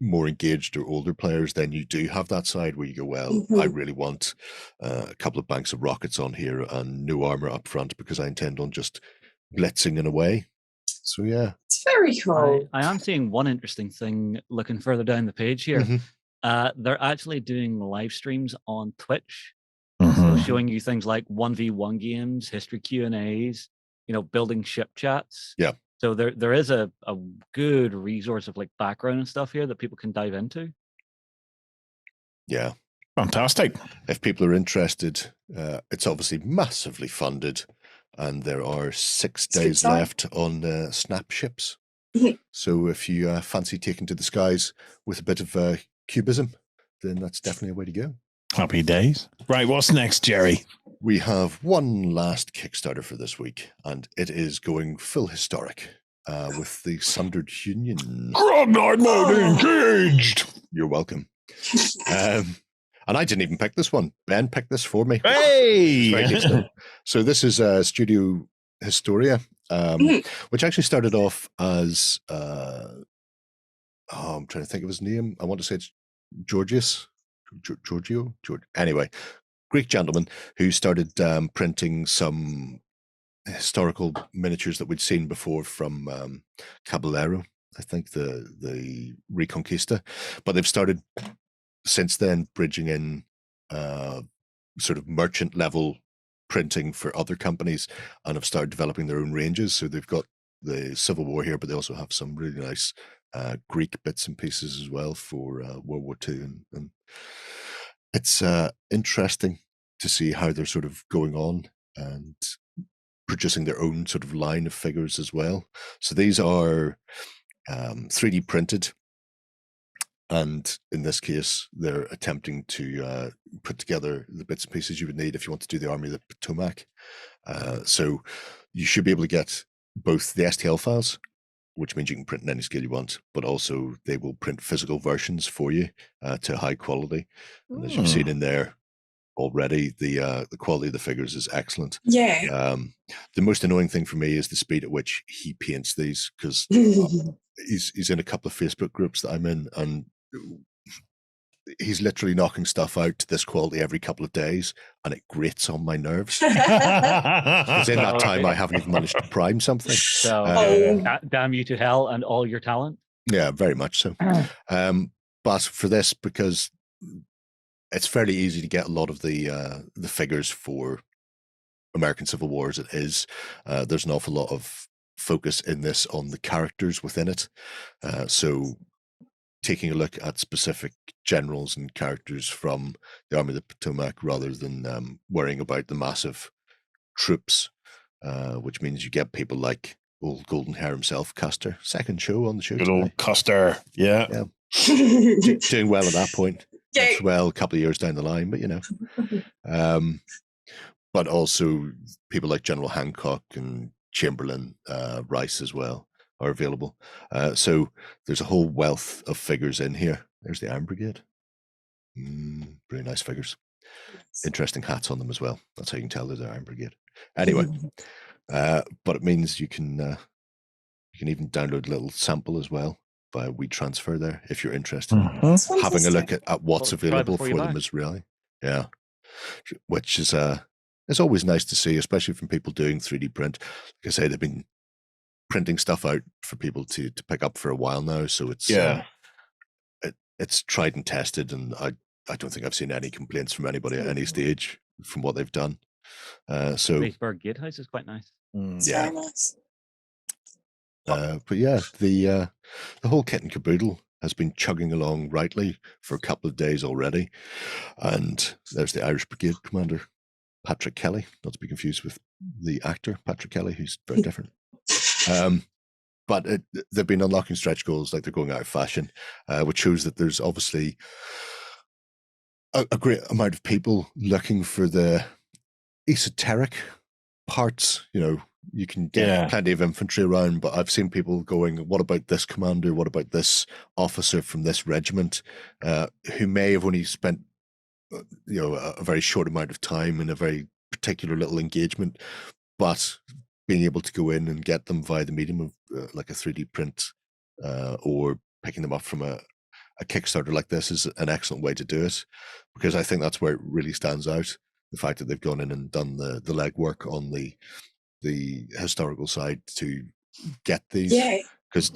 more engaged or older players, then you do have that side where you go, well, I really want a couple of banks of rockets on here and no armor up front, because I intend on just blitzing in a way. So it's very cool. I am seeing one interesting thing looking further down the page here. They're actually doing live streams on Twitch, so showing you things like 1v1 games, history Q&As, building ship chats. So there is a good resource of like background and stuff here that people can dive into. Yeah. Fantastic. If people are interested, it's obviously massively funded, and there are 6 days left on snap ships. So if you fancy taking to the skies with a bit of cubism, then that's definitely a way to go. Happy days. Right, what's next, Jerry? We have one last Kickstarter for this week, and it is going full historic with the Sundered Union. Grognard mode engaged! You're welcome. And I didn't even pick this one. Ben picked this for me. Hey! So this is Studio Historia, which actually started off as I'm trying to think of his name. I want to say it's Giorgio. Anyway, Greek gentleman who started printing some historical miniatures that we'd seen before from Caballero, I think the Reconquista, but they've started since then bridging in sort of merchant level printing for other companies and have started developing their own ranges. So they've got the Civil War here, but they also have some really nice Greek bits and pieces as well for World War II, and it's interesting to see how they're sort of going on and producing their own sort of line of figures as well. So these are 3D printed, and in this case, they're attempting to put together the bits and pieces you would need if you want to do the Army of the Potomac. So you should be able to get both the STL files, which means you can print in any scale you want, but also they will print physical versions for you to high quality. And as you've seen in there already, the quality of the figures is excellent. Yeah. The most annoying thing for me is the speed at which he paints these, because he's in a couple of Facebook groups that I'm in, and he's literally knocking stuff out to this quality every couple of days, and it grates on my nerves. Because in that time, I haven't even managed to prime something. So, damn you to hell and all your talent. Yeah, very much so. But for this, because it's fairly easy to get a lot of the figures for American Civil War as it is, there's an awful lot of focus in this on the characters within it. So taking a look at specific generals and characters from the Army of the Potomac rather than worrying about the massive troops, which means you get people like old Golden Hair himself, Custer. Second show on the show. Good old Custer. Yeah. Doing well at that point. Yeah. Well, a couple of years down the line, but you know. But also people like General Hancock and Chamberlain, Rice as well are available. So there's a whole wealth of figures in here. There's the Iron Brigade. Very nice figures. Interesting hats on them as well. That's how you can tell they're the Iron Brigade. Anyway, but it means you can even download a little sample as well via WeTransfer there if you're interested in having a look at what's available for them as really. Yeah. Which is it's always nice to see, especially from people doing 3D print. Like I say, they've been printing stuff out for people to pick up for a while now, so it's it's tried and tested, and I don't think I've seen any complaints from anybody at any stage from what they've done. So Batesburg Gatehouse is quite nice. Yeah. Nice. But yeah, the whole kit and caboodle has been chugging along rightly for a couple of days already, and there's the Irish Brigade commander, Patrick Kelly, not to be confused with the actor Patrick Kelly, who's very different. But they've been unlocking stretch goals like they're going out of fashion, which shows that there's obviously a great amount of people looking for the esoteric parts. You know, you can get plenty of infantry around, but I've seen people going, what about this commander? What about this officer from this regiment, who may have only spent a very short amount of time in a very particular little engagement, but being able to go in and get them via the medium of like a 3D print or picking them up from a Kickstarter like this is an excellent way to do it, because I think that's where it really stands out. The fact that they've gone in and done the legwork on the historical side to get these. Because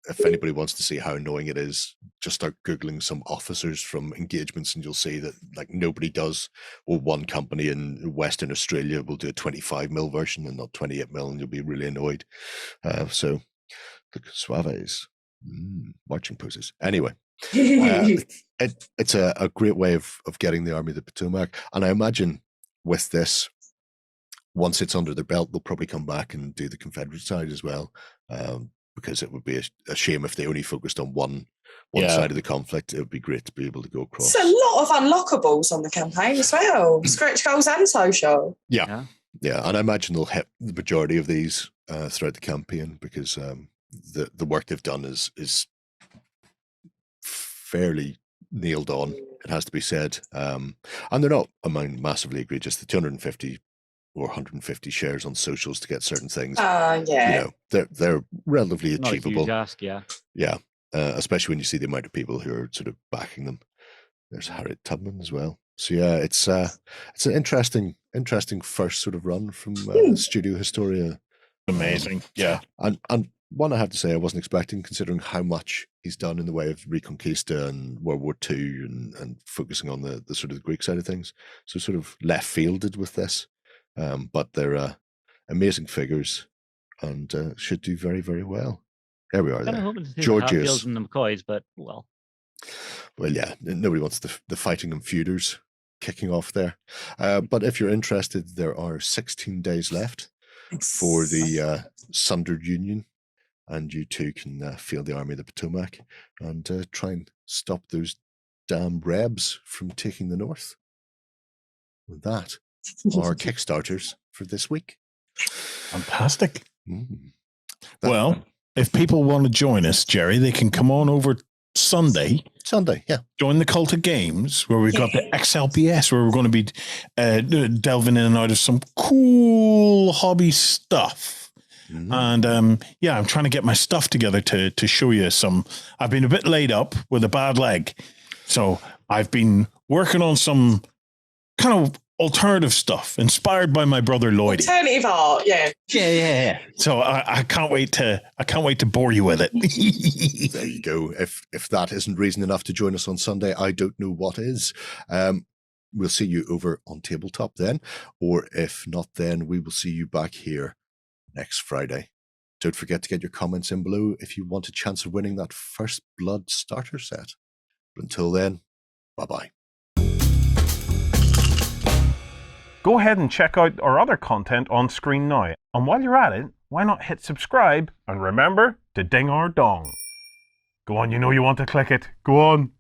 if anybody wants to see how annoying it is, just start Googling some officers from engagements and you'll see that like nobody does, or one company in Western Australia will do a 25mm version and not 28mm, and you'll be really annoyed. So look, Suaves, marching poses. Anyway, it's a great way of getting the Army of the Potomac. And I imagine with this, once it's under their belt, they'll probably come back and do the Confederate side as well. Because it would be a shame if they only focused on one side of the conflict. It would be great to be able to go across. There's a lot of unlockables on the campaign as well. Stretch goals and social. Yeah. And I imagine they'll hit the majority of these throughout the campaign, because the work they've done is fairly nailed on It has to be said. And they're not massively egregious. The 250 or 150 shares on socials to get certain things. They're relatively achievable. Not a huge ask, yeah. Yeah, especially when you see the amount of people who are sort of backing them. There's Harriet Tubman as well. So yeah, it's an interesting first sort of run from Studio Historia. Amazing, yeah. And one I have to say I wasn't expecting, considering how much he's done in the way of Reconquista and World War II and focusing on the sort of the Greek side of things. So sort of left fielded with this. But they're amazing figures and should do very, very well. There we are. Kind of there. hoping to see Georgius. the and the McCoys, but well. Well, yeah, nobody wants the fighting and feuders kicking off there. But if you're interested, there are 16 days left for the Sundered Union, and you too can field the Army of the Potomac and try and stop those damn Rebs from taking the North. With that, our Kickstarters for this week. Fantastic. Well, if people want to join us, Jerry, they can come on over Sunday, yeah. Join the Cult of Games, where we've got the XLPS, where we're going to be delving in and out of some cool hobby stuff. And I'm trying to get my stuff together to show you some. I've been a bit laid up with a bad leg, so I've been working on some kind of alternative stuff inspired by my brother Lloyd. Alternative art, yeah. So I can't wait to bore you with it. There you go. If that isn't reason enough to join us on Sunday, I don't know what is. We'll see you over on Tabletop then, or if not, then we will see you back here next Friday. Don't forget to get your comments in below if you want a chance of winning that First Blood starter set. But until then, bye-bye. Go ahead and check out our other content on screen now. And while you're at it, why not hit subscribe and remember to ding our dong. Go on, you know you want to click it. Go on.